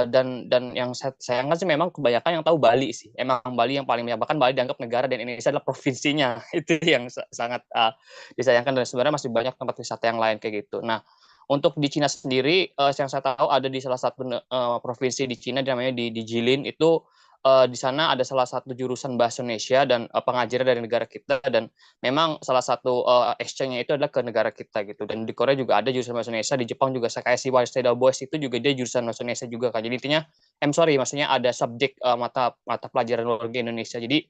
dan yang saya sayangkan sih memang kebanyakan yang tahu Bali sih. Emang Bali yang paling banyak, bahkan Bali dianggap negara dan Indonesia adalah provinsinya. Itu yang sangat disayangkan, dan sebenarnya masih banyak tempat wisata yang lain kayak gitu. Nah, untuk di Cina sendiri, yang saya tahu ada di salah satu provinsi di Cina, namanya di Jilin itu. Di sana ada salah satu jurusan bahasa Indonesia dan pengajarnya dari negara kita, dan memang salah satu exchange-nya itu adalah ke negara kita gitu. Dan di Korea juga ada jurusan bahasa Indonesia, di Jepang juga kayak si Waseda Boys itu juga dia jurusan bahasa Indonesia juga kan. Jadi intinya, maksudnya ada subjek mata pelajaran luar negeri Indonesia. Jadi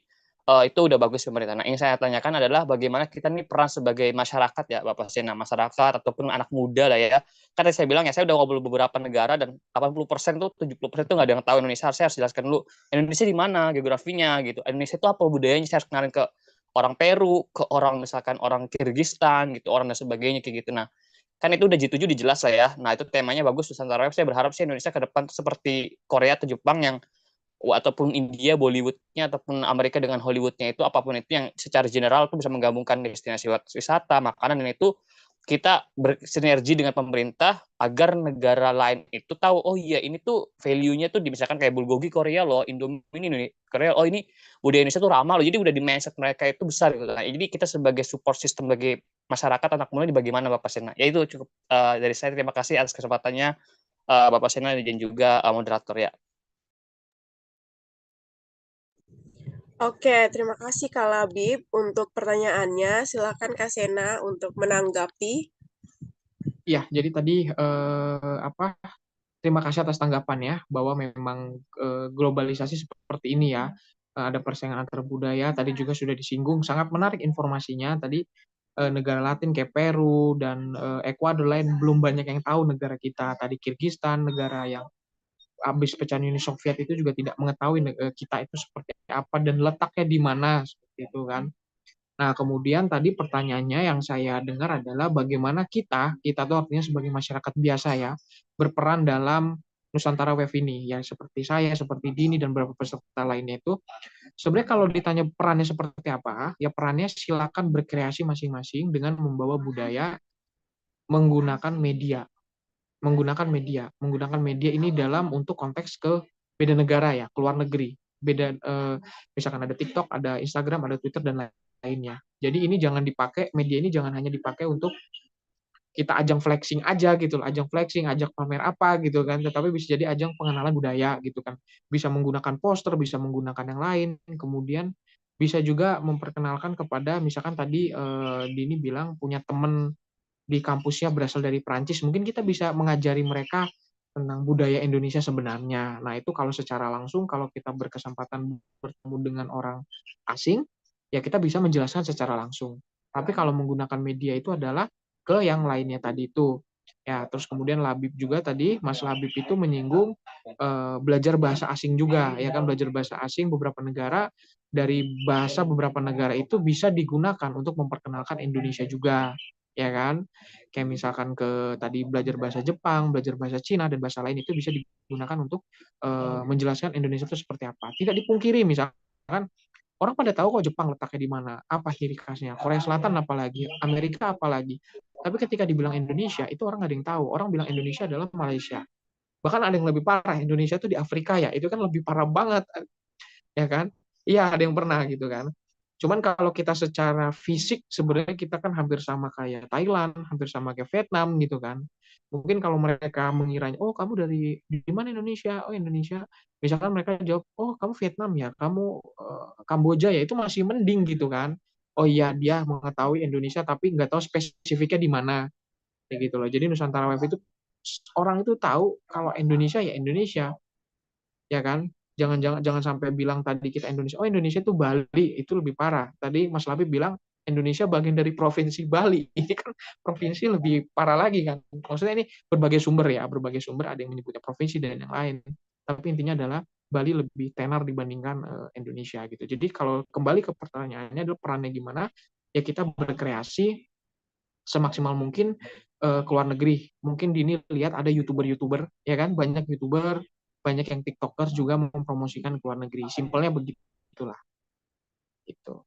itu udah bagus pemerintah. Nah, yang saya tanyakan adalah bagaimana kita nih peran sebagai masyarakat ya, Bapak Sena, masyarakat ataupun anak muda lah ya. Kan saya bilang ya, saya udah ngobrol beberapa negara, dan 80% tuh, 70% tuh nggak ada yang tahu Indonesia. Saya harus jelaskan dulu Indonesia di mana geografinya gitu. Indonesia itu apa budayanya, saya harus kenalin ke orang Peru, ke orang misalkan orang Kyrgyzstan gitu, orang dan sebagainya kayak gitu. Nah, kan itu udah G7 dijelas lah ya. Nah, itu temanya bagus Nusantara. Saya berharap sih Indonesia ke depan seperti Korea atau Jepang, yang ataupun India Bollywood-nya, ataupun Amerika dengan Hollywood-nya, itu apapun itu yang secara general itu bisa menggabungkan destinasi wisata, makanan, dan itu kita bersinergi dengan pemerintah agar negara lain itu tahu, oh iya ini tuh value-nya tuh misalkan kayak bulgogi Korea loh, Indomie ini Korea, oh ini budaya Indonesia tuh ramah loh. Jadi udah di mindset mereka itu besar gitu. Nah, jadi kita sebagai support system bagi masyarakat anak muda ini bagaimana Bapak Sena? Ya itu cukup dari saya. Terima kasih atas kesempatannya Bapak Sena dan juga moderator ya. Oke, terima kasih Kak Labib untuk pertanyaannya. Silakan Kak Sena untuk menanggapi. Ya, jadi tadi terima kasih atas tanggapannya bahwa memang globalisasi seperti ini ya, ada persaingan antar budaya. Tadi juga sudah disinggung, sangat menarik informasinya. Tadi negara Latin kayak Peru dan Ekuador lain belum banyak yang tahu negara kita. Tadi Kirgistan, negara yang habis pecahan Uni Soviet itu juga tidak mengetahui kita itu seperti apa dan letaknya di mana, seperti itu kan. Nah, kemudian tadi pertanyaannya yang saya dengar adalah bagaimana kita tuh artinya sebagai masyarakat biasa ya, berperan dalam Nusantara Wave ini. Ya, seperti saya, seperti Dini, dan beberapa peserta lainnya itu, sebenarnya kalau ditanya perannya seperti apa, ya perannya silakan berkreasi masing-masing dengan membawa budaya menggunakan media. Menggunakan media ini dalam untuk konteks ke beda negara ya, ke luar negeri. Beda misalkan ada TikTok, ada Instagram, ada Twitter dan lainnya. Jadi ini jangan dipakai, media ini jangan hanya dipakai untuk kita ajang flexing aja gitu loh, ajang flexing, ajak pamer apa gitu kan, tetapi bisa jadi ajang pengenalan budaya gitu kan. Bisa menggunakan poster, bisa menggunakan yang lain, kemudian bisa juga memperkenalkan kepada misalkan tadi Dini bilang punya teman di kampusnya berasal dari Prancis, mungkin kita bisa mengajari mereka tentang budaya Indonesia sebenarnya. Nah, itu kalau secara langsung, kalau kita berkesempatan bertemu dengan orang asing, ya kita bisa menjelaskan secara langsung. Tapi kalau menggunakan media itu adalah ke yang lainnya tadi itu. Ya, terus kemudian Labib juga tadi, Mas Labib itu menyinggung belajar bahasa asing juga, ya kan, belajar bahasa asing beberapa negara, dari bahasa beberapa negara itu bisa digunakan untuk memperkenalkan Indonesia juga, ya kan? Kayak misalkan ke tadi belajar bahasa Jepang, belajar bahasa Cina dan bahasa lain itu bisa digunakan untuk menjelaskan Indonesia itu seperti apa. Tidak dipungkiri misalkan orang pada tahu kok Jepang letaknya di mana, apa ciri khasnya, Korea Selatan apalagi, Amerika apalagi. Tapi ketika dibilang Indonesia, itu orang nggak ada yang tahu. Orang bilang Indonesia adalah Malaysia. Bahkan ada yang lebih parah, Indonesia itu di Afrika ya, itu kan lebih parah banget, ya kan? Iya, ada yang pernah gitu kan. Cuman kalau kita secara fisik sebenarnya kita kan hampir sama kayak Thailand, hampir sama kayak Vietnam gitu kan. Mungkin kalau mereka mengiranya, oh kamu dari di mana Indonesia? Oh Indonesia. Misalkan mereka jawab, oh kamu Vietnam ya, kamu Kamboja ya, itu masih mending gitu kan. Oh iya dia mengetahui Indonesia tapi nggak tahu spesifiknya di mana, kayak gitu loh. Jadi Nusantara Web itu orang itu tahu kalau Indonesia ya Indonesia, ya kan? Jangan sampai bilang tadi kita Indonesia, oh Indonesia itu Bali, itu lebih parah. Tadi Mas Labib bilang Indonesia bagian dari provinsi Bali. Ini kan provinsi lebih parah lagi kan. Maksudnya ini berbagai sumber ya, berbagai sumber ada yang menyebutnya provinsi dan yang lain. Tapi intinya adalah Bali lebih tenar dibandingkan Indonesia gitu. Jadi kalau kembali ke pertanyaannya adalah perannya gimana? Ya kita berkreasi semaksimal mungkin ke luar negeri. Mungkin Dini lihat ada YouTuber-YouTuber, ya kan? Banyak YouTuber, banyak yang TikTokers juga mempromosikan ke luar negeri. Simpelnya begitulah. Gitu.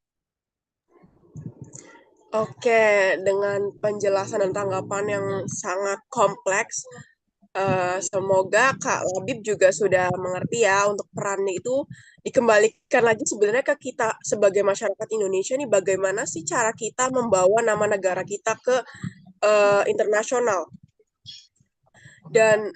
Oke, dengan penjelasan dan tanggapan yang sangat kompleks, semoga Kak Labib juga sudah mengerti ya untuk perannya itu dikembalikan lagi sebenarnya ke kita sebagai masyarakat Indonesia nih bagaimana sih cara kita membawa nama negara kita ke internasional. Dan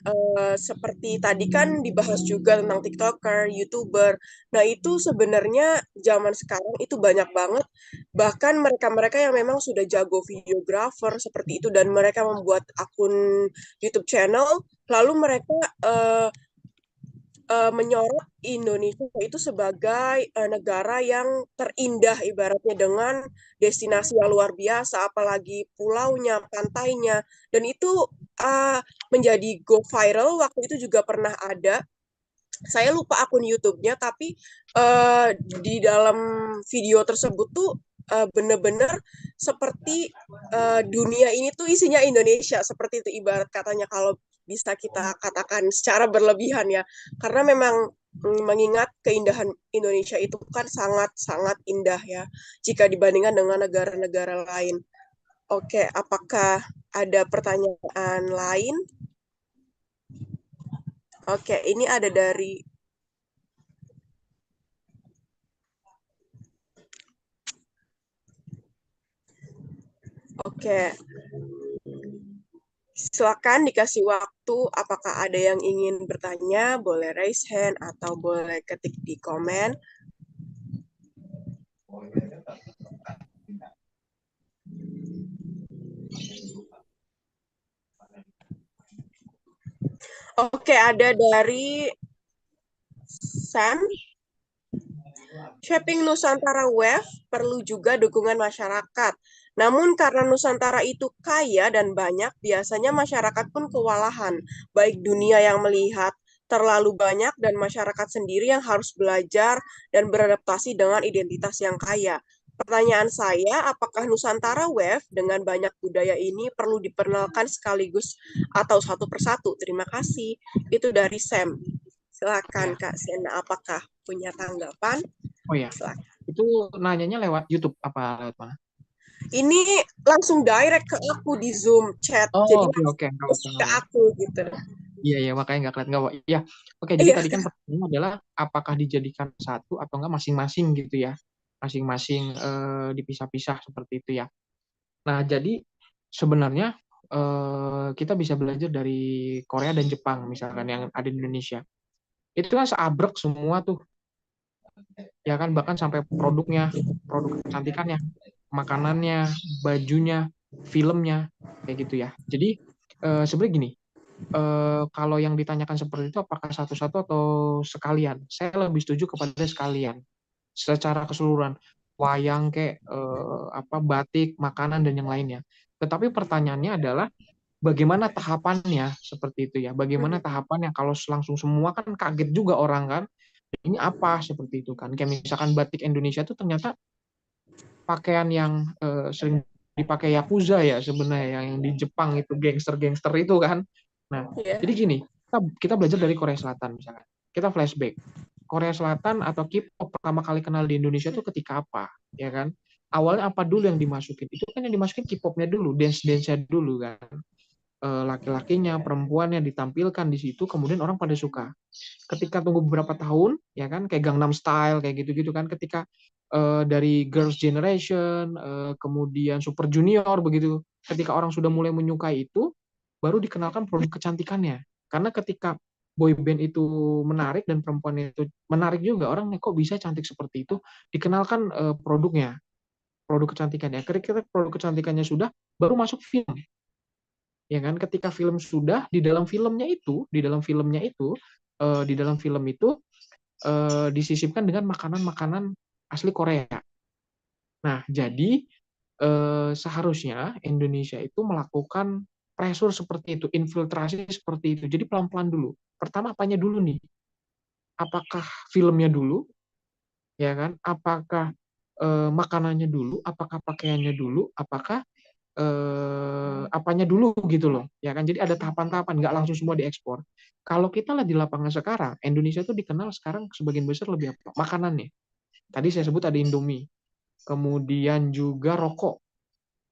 seperti tadi kan dibahas juga tentang TikToker, YouTuber. Nah, itu sebenarnya zaman sekarang itu banyak banget. Bahkan mereka-mereka yang memang sudah jago videographer seperti itu dan mereka membuat akun YouTube channel, lalu mereka menyorot Indonesia itu sebagai negara yang terindah ibaratnya dengan destinasi yang luar biasa, apalagi pulaunya, pantainya, dan itu menjadi go viral. Waktu itu juga pernah ada, saya lupa akun YouTube-nya, tapi di dalam video tersebut tuh bener-bener seperti dunia ini tuh isinya Indonesia, seperti itu ibarat katanya kalau bisa kita katakan secara berlebihan ya, karena memang mengingat keindahan Indonesia itu kan sangat-sangat indah ya, jika dibandingkan dengan negara-negara lain. Oke, apakah ada pertanyaan lain? Oke, ini ada dari Oke, silakan dikasih waktu. Apakah ada yang ingin bertanya? Boleh raise hand atau boleh ketik di komen. Oke, ada dari Sam. Shaping Nusantara Wave perlu juga dukungan masyarakat. Namun karena Nusantara itu kaya dan banyak, biasanya masyarakat pun kewalahan. Baik dunia yang melihat terlalu banyak dan masyarakat sendiri yang harus belajar dan beradaptasi dengan identitas yang kaya. Pertanyaan saya, apakah Nusantara Wave dengan banyak budaya ini perlu diperkenalkan sekaligus atau satu persatu? Terima kasih. Itu dari Sam. Silakan Ya. Kak Sena, apakah punya tanggapan? Oh ya, Silakan. itu nanyanya lewat YouTube apa lewat mana? Ini langsung direct ke aku di Zoom chat, jadi Oh, oke, langsung oke, nggak terus apa-apa, ke nggak apa. aku gitu. Iya, iya, makanya nggak kelihatan. Nggak, iya, oke, jadi Iya, tadi kan pertanyaannya adalah apakah dijadikan satu atau enggak masing-masing gitu ya. Masing-masing dipisah-pisah seperti itu ya. Nah, jadi sebenarnya kita bisa belajar dari Korea dan Jepang misalkan yang ada di Indonesia. Itu kan seabrek semua tuh, ya kan, bahkan sampai produknya, produk kecantikannya, makanannya, bajunya, filmnya, kayak gitu ya. Jadi sebenarnya gini, kalau yang ditanyakan seperti itu apakah satu-satu atau sekalian? Saya lebih setuju kepada sekalian, secara keseluruhan. wayang kayak apa batik, makanan dan yang lainnya. Tetapi pertanyaannya adalah bagaimana tahapannya seperti itu ya. Bagaimana tahapannya kalau langsung semua kan kaget juga orang kan. Ini apa seperti itu kan. Kayak misalkan batik Indonesia itu ternyata pakaian yang sering dipakai Yakuza ya sebenarnya yang di Jepang itu gangster-gangster itu kan. Nah, Iya. jadi gini, kita belajar dari Korea Selatan misalkan. Kita flashback. Korea Selatan atau K-pop pertama kali kenal di Indonesia itu ketika apa, ya kan? Awalnya apa dulu yang dimasukin? Itu kan yang dimasukin K-popnya dulu, dance-nya dulu kan. Laki-lakinya, perempuannya ditampilkan di situ, kemudian orang pada suka. Ketika tunggu beberapa tahun, ya kan, kayak Gangnam Style, kayak gitu-gitu kan, ketika dari Girls' Generation, kemudian Super Junior, begitu, ketika orang sudah mulai menyukai itu, baru dikenalkan produk kecantikannya. Karena ketika boy band itu menarik dan perempuan itu menarik juga, orang kok bisa cantik seperti itu, dikenalkan produknya, produk kecantikannya. Ketika produk kecantikannya sudah, baru masuk film. Ya kan, ketika film sudah di dalam filmnya itu disisipkan dengan makanan-makanan asli Korea. Nah, jadi seharusnya Indonesia itu melakukan pressure seperti itu, infiltrasi seperti itu. Jadi pelan-pelan dulu. Pertama apanya dulu nih? Apakah filmnya dulu, ya kan? Apakah makanannya dulu? Apakah pakaiannya dulu? Apakah apanya dulu gitu loh, ya kan? Jadi ada tahapan-tahapan, nggak langsung semua diekspor. Kalau kita lihat di lapangan sekarang, Indonesia itu dikenal sekarang sebagian besar lebih apa? Makanannya. Tadi saya sebut ada Indomie, kemudian juga rokok.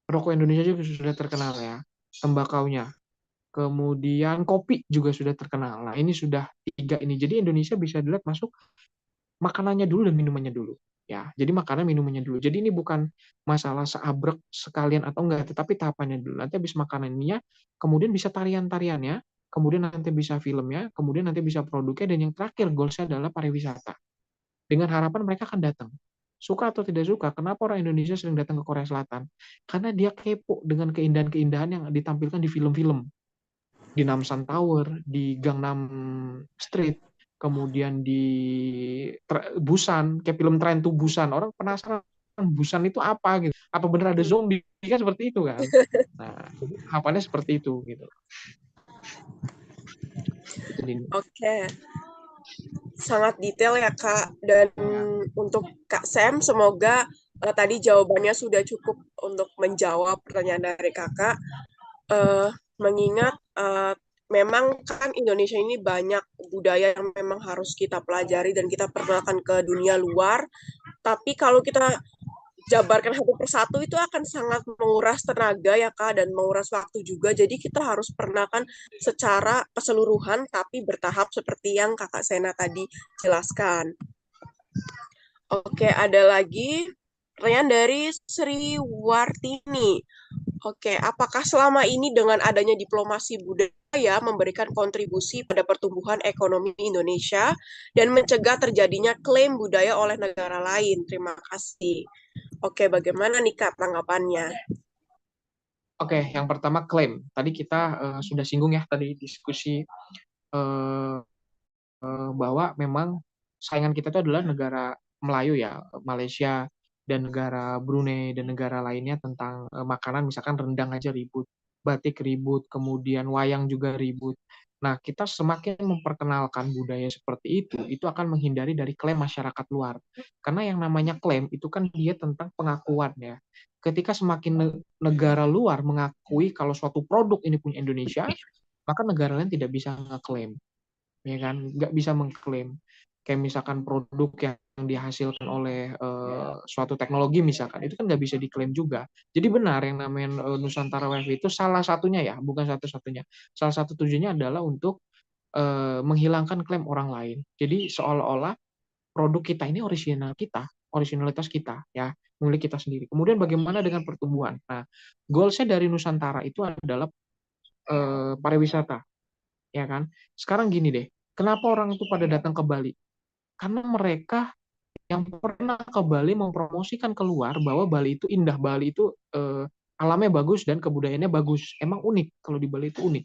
Rokok Indonesia juga sudah terkenal ya, tembakaunya. Kemudian kopi juga sudah terkenal. Nah, ini sudah tiga ini. Jadi Indonesia bisa dilihat masuk makanannya dulu dan minumannya dulu. Ya, jadi makanan minumannya dulu. Jadi ini bukan masalah seabrek sekalian atau enggak, tetapi tahapannya dulu. Nanti habis makanannya, kemudian bisa tarian-tariannya, kemudian nanti bisa filmnya, kemudian nanti bisa produknya, dan yang terakhir goalsnya adalah pariwisata. Dengan harapan mereka akan datang. Suka atau tidak suka, kenapa orang Indonesia sering datang ke Korea Selatan? Karena dia kepo dengan keindahan-keindahan yang ditampilkan di film-film. Di Namsan Tower, di Gangnam Street, kemudian di Busan, kayak film Train to Busan. Orang penasaran Busan itu apa gitu. Apa benar ada zombie kan seperti itu kan. Nah, harapannya seperti itu gitu. Oke. Sangat detail ya Kak. Dan untuk Kak Sam, semoga tadi jawabannya sudah cukup untuk menjawab pertanyaan dari Kakak. Mengingat memang kan Indonesia ini banyak budaya yang memang harus kita pelajari dan kita perkenalkan ke dunia luar. Tapi kalau kita jabarkan satu persatu itu akan sangat menguras tenaga ya Kak dan menguras waktu juga. Jadi kita harus perkenalkan secara keseluruhan tapi bertahap seperti yang Kakak Sena tadi jelaskan. Oke, ada lagi pertanyaan dari Sri Wartini. Oke, apakah selama ini dengan adanya diplomasi budaya memberikan kontribusi pada pertumbuhan ekonomi Indonesia dan mencegah terjadinya klaim budaya oleh negara lain? Terima kasih. Oke, bagaimana nih Kak tanggapannya? Oke, yang pertama klaim. Tadi kita sudah singgung ya tadi diskusi bahwa memang saingan kita itu adalah negara Melayu ya, Malaysia dan negara Brunei dan negara lainnya tentang makanan, misalkan rendang aja ribut, batik ribut, kemudian wayang juga ribut. Nah, kita semakin memperkenalkan budaya seperti itu akan menghindari dari klaim masyarakat luar. Karena yang namanya klaim itu kan dia tentang pengakuan ya. Ketika semakin negara luar mengakui kalau suatu produk ini punya Indonesia, maka negara lain tidak bisa ngeklaim, ya kan, nggak bisa mengklaim. Kayak misalkan produk yang dihasilkan oleh suatu teknologi misalkan, itu kan nggak bisa diklaim juga. Jadi benar yang namanya Nusantara Wave itu salah satunya ya, bukan satu-satunya. Salah satu tujuannya adalah untuk menghilangkan klaim orang lain. Jadi seolah-olah produk kita ini original kita, originalitas kita ya, milik kita sendiri. Kemudian bagaimana dengan pertumbuhan? Nah, goalsnya dari Nusantara itu adalah pariwisata, ya kan? Sekarang gini deh, kenapa orang itu pada datang ke Bali? Karena mereka yang pernah ke Bali mempromosikan keluar bahwa Bali itu indah, Bali itu alamnya bagus dan kebudayaannya bagus. Emang unik, kalau di Bali itu unik.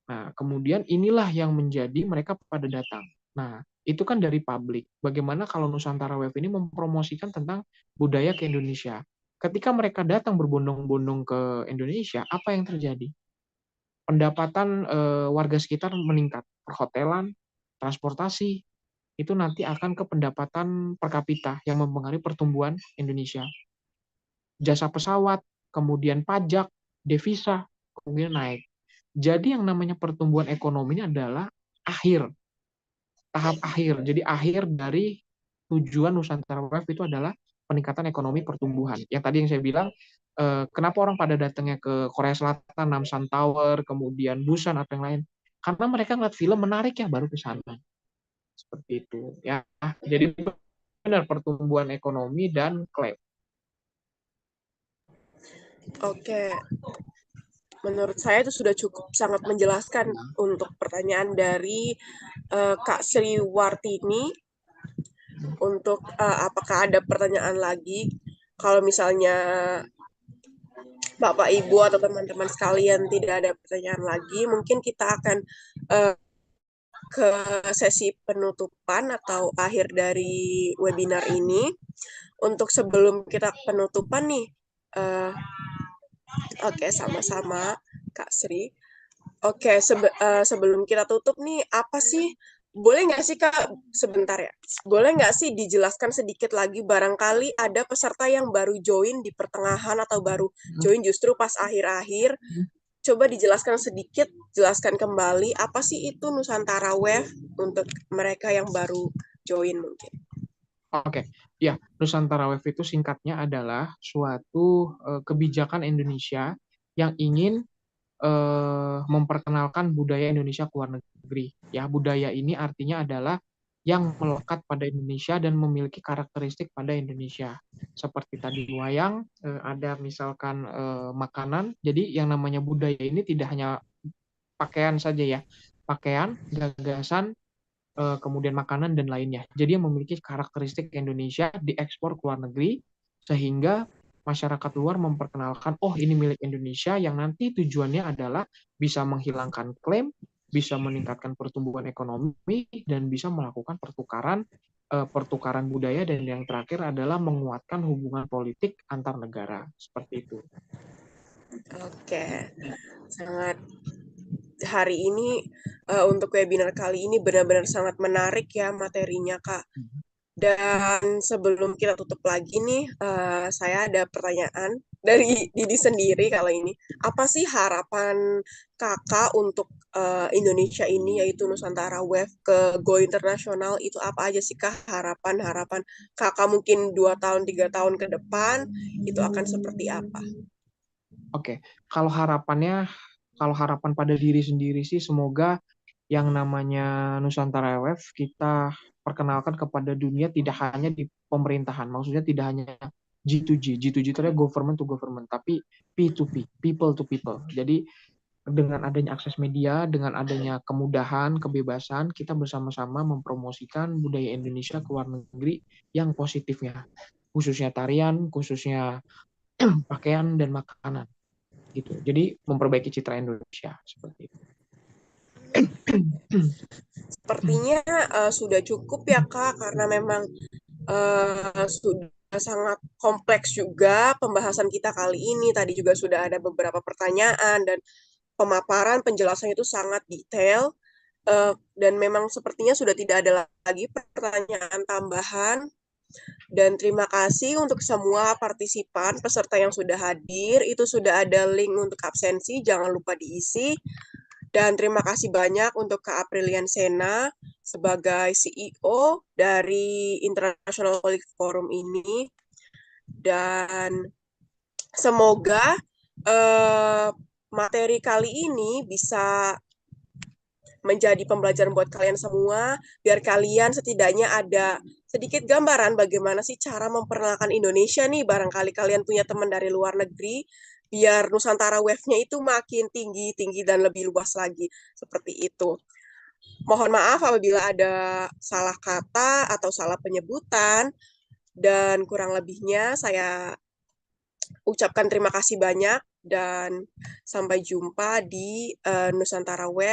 Nah, kemudian inilah yang menjadi mereka pada datang. Nah, itu kan dari publik. Bagaimana kalau Nusantara Wave ini mempromosikan tentang budaya ke Indonesia? Ketika mereka datang berbondong-bondong ke Indonesia, apa yang terjadi? Pendapatan warga sekitar meningkat, perhotelan, transportasi, itu nanti akan ke pendapatan per kapita yang mempengaruhi pertumbuhan Indonesia. Jasa pesawat, kemudian pajak, devisa, kemudian naik. Jadi yang namanya pertumbuhan ekonomi ini adalah tahap akhir. Jadi akhir dari tujuan Nusantara Wave itu adalah peningkatan ekonomi pertumbuhan. Yang tadi yang saya bilang, kenapa orang pada datangnya ke Korea Selatan, Namsan Tower, kemudian Busan atau yang lain? Karena mereka ngeliat film menarik ya baru ke sana. Seperti itu. Ya, jadi benar pertumbuhan ekonomi dan klaim. Oke, menurut saya itu sudah cukup sangat menjelaskan untuk pertanyaan dari Kak Sri Wartini. Untuk apakah ada pertanyaan lagi? Kalau misalnya Bapak Ibu atau teman-teman sekalian tidak ada pertanyaan lagi, mungkin kita akan ke sesi penutupan atau akhir dari webinar ini. Untuk sebelum kita penutupan nih, oke, sama-sama Kak Sri. Oke, sebelum kita tutup nih, apa sih, boleh nggak sih Kak, sebentar ya, boleh nggak sih dijelaskan sedikit lagi, barangkali ada peserta yang baru join di pertengahan atau baru join justru pas akhir-akhir, coba dijelaskan sedikit, jelaskan kembali, apa sih itu Nusantara Wave untuk mereka yang baru join mungkin. Oke, ya, Nusantara Wave itu singkatnya adalah suatu kebijakan Indonesia yang ingin memperkenalkan budaya Indonesia ke luar negeri. Ya, budaya ini artinya adalah yang melekat pada Indonesia dan memiliki karakteristik pada Indonesia. Seperti tadi wayang, ada misalkan makanan. Jadi yang namanya budaya ini tidak hanya pakaian saja ya. Pakaian, gagasan, kemudian makanan dan lainnya. Jadi yang memiliki karakteristik Indonesia diekspor ke luar negeri sehingga masyarakat luar memperkenalkan, oh ini milik Indonesia, yang nanti tujuannya adalah bisa menghilangkan klaim, bisa meningkatkan pertumbuhan ekonomi, dan bisa melakukan pertukaran budaya, dan yang terakhir adalah menguatkan hubungan politik antar negara. Seperti itu. Oke, sangat hari ini untuk webinar kali ini benar-benar sangat menarik ya materinya Kak. Dan sebelum kita tutup lagi nih, saya ada pertanyaan dari Didi sendiri kali ini. Apa sih harapan Kakak untuk Indonesia ini, yaitu Nusantara Wave ke Go Internasional, itu apa aja sih Kak harapan-harapan Kakak mungkin 2 tahun, 3 tahun ke depan, itu akan seperti apa? Oke, kalau harapan pada diri sendiri sih, semoga yang namanya Nusantara Wave kita perkenalkan kepada dunia tidak hanya di pemerintahan, maksudnya tidak hanya G2G itu adalah government to government, tapi P2P, people to people. Jadi dengan adanya akses media, dengan adanya kemudahan, kebebasan, kita bersama-sama mempromosikan budaya Indonesia ke luar negeri yang positifnya, khususnya tarian, khususnya pakaian dan makanan. Gitu. Jadi memperbaiki citra Indonesia seperti itu. Sepertinya sudah cukup ya Kak, karena memang sudah sangat kompleks juga pembahasan kita kali ini. Tadi juga sudah ada beberapa pertanyaan dan pemaparan penjelasan itu sangat detail. Dan memang sepertinya sudah tidak ada lagi pertanyaan tambahan. Dan terima kasih untuk semua partisipan, peserta yang sudah hadir. Itu sudah ada link untuk absensi, jangan lupa diisi. Dan terima kasih banyak untuk Kak Aprilian Sena sebagai CEO dari International Politics Forum ini. Dan semoga materi kali ini bisa menjadi pembelajaran buat kalian semua, biar kalian setidaknya ada sedikit gambaran bagaimana sih cara memperkenalkan Indonesia nih, barangkali kalian punya teman dari luar negeri, biar Nusantara Wave-nya itu makin tinggi dan lebih luas lagi, seperti itu. Mohon maaf apabila ada salah kata atau salah penyebutan, dan kurang lebihnya saya ucapkan terima kasih banyak, dan sampai jumpa di Nusantara Wave.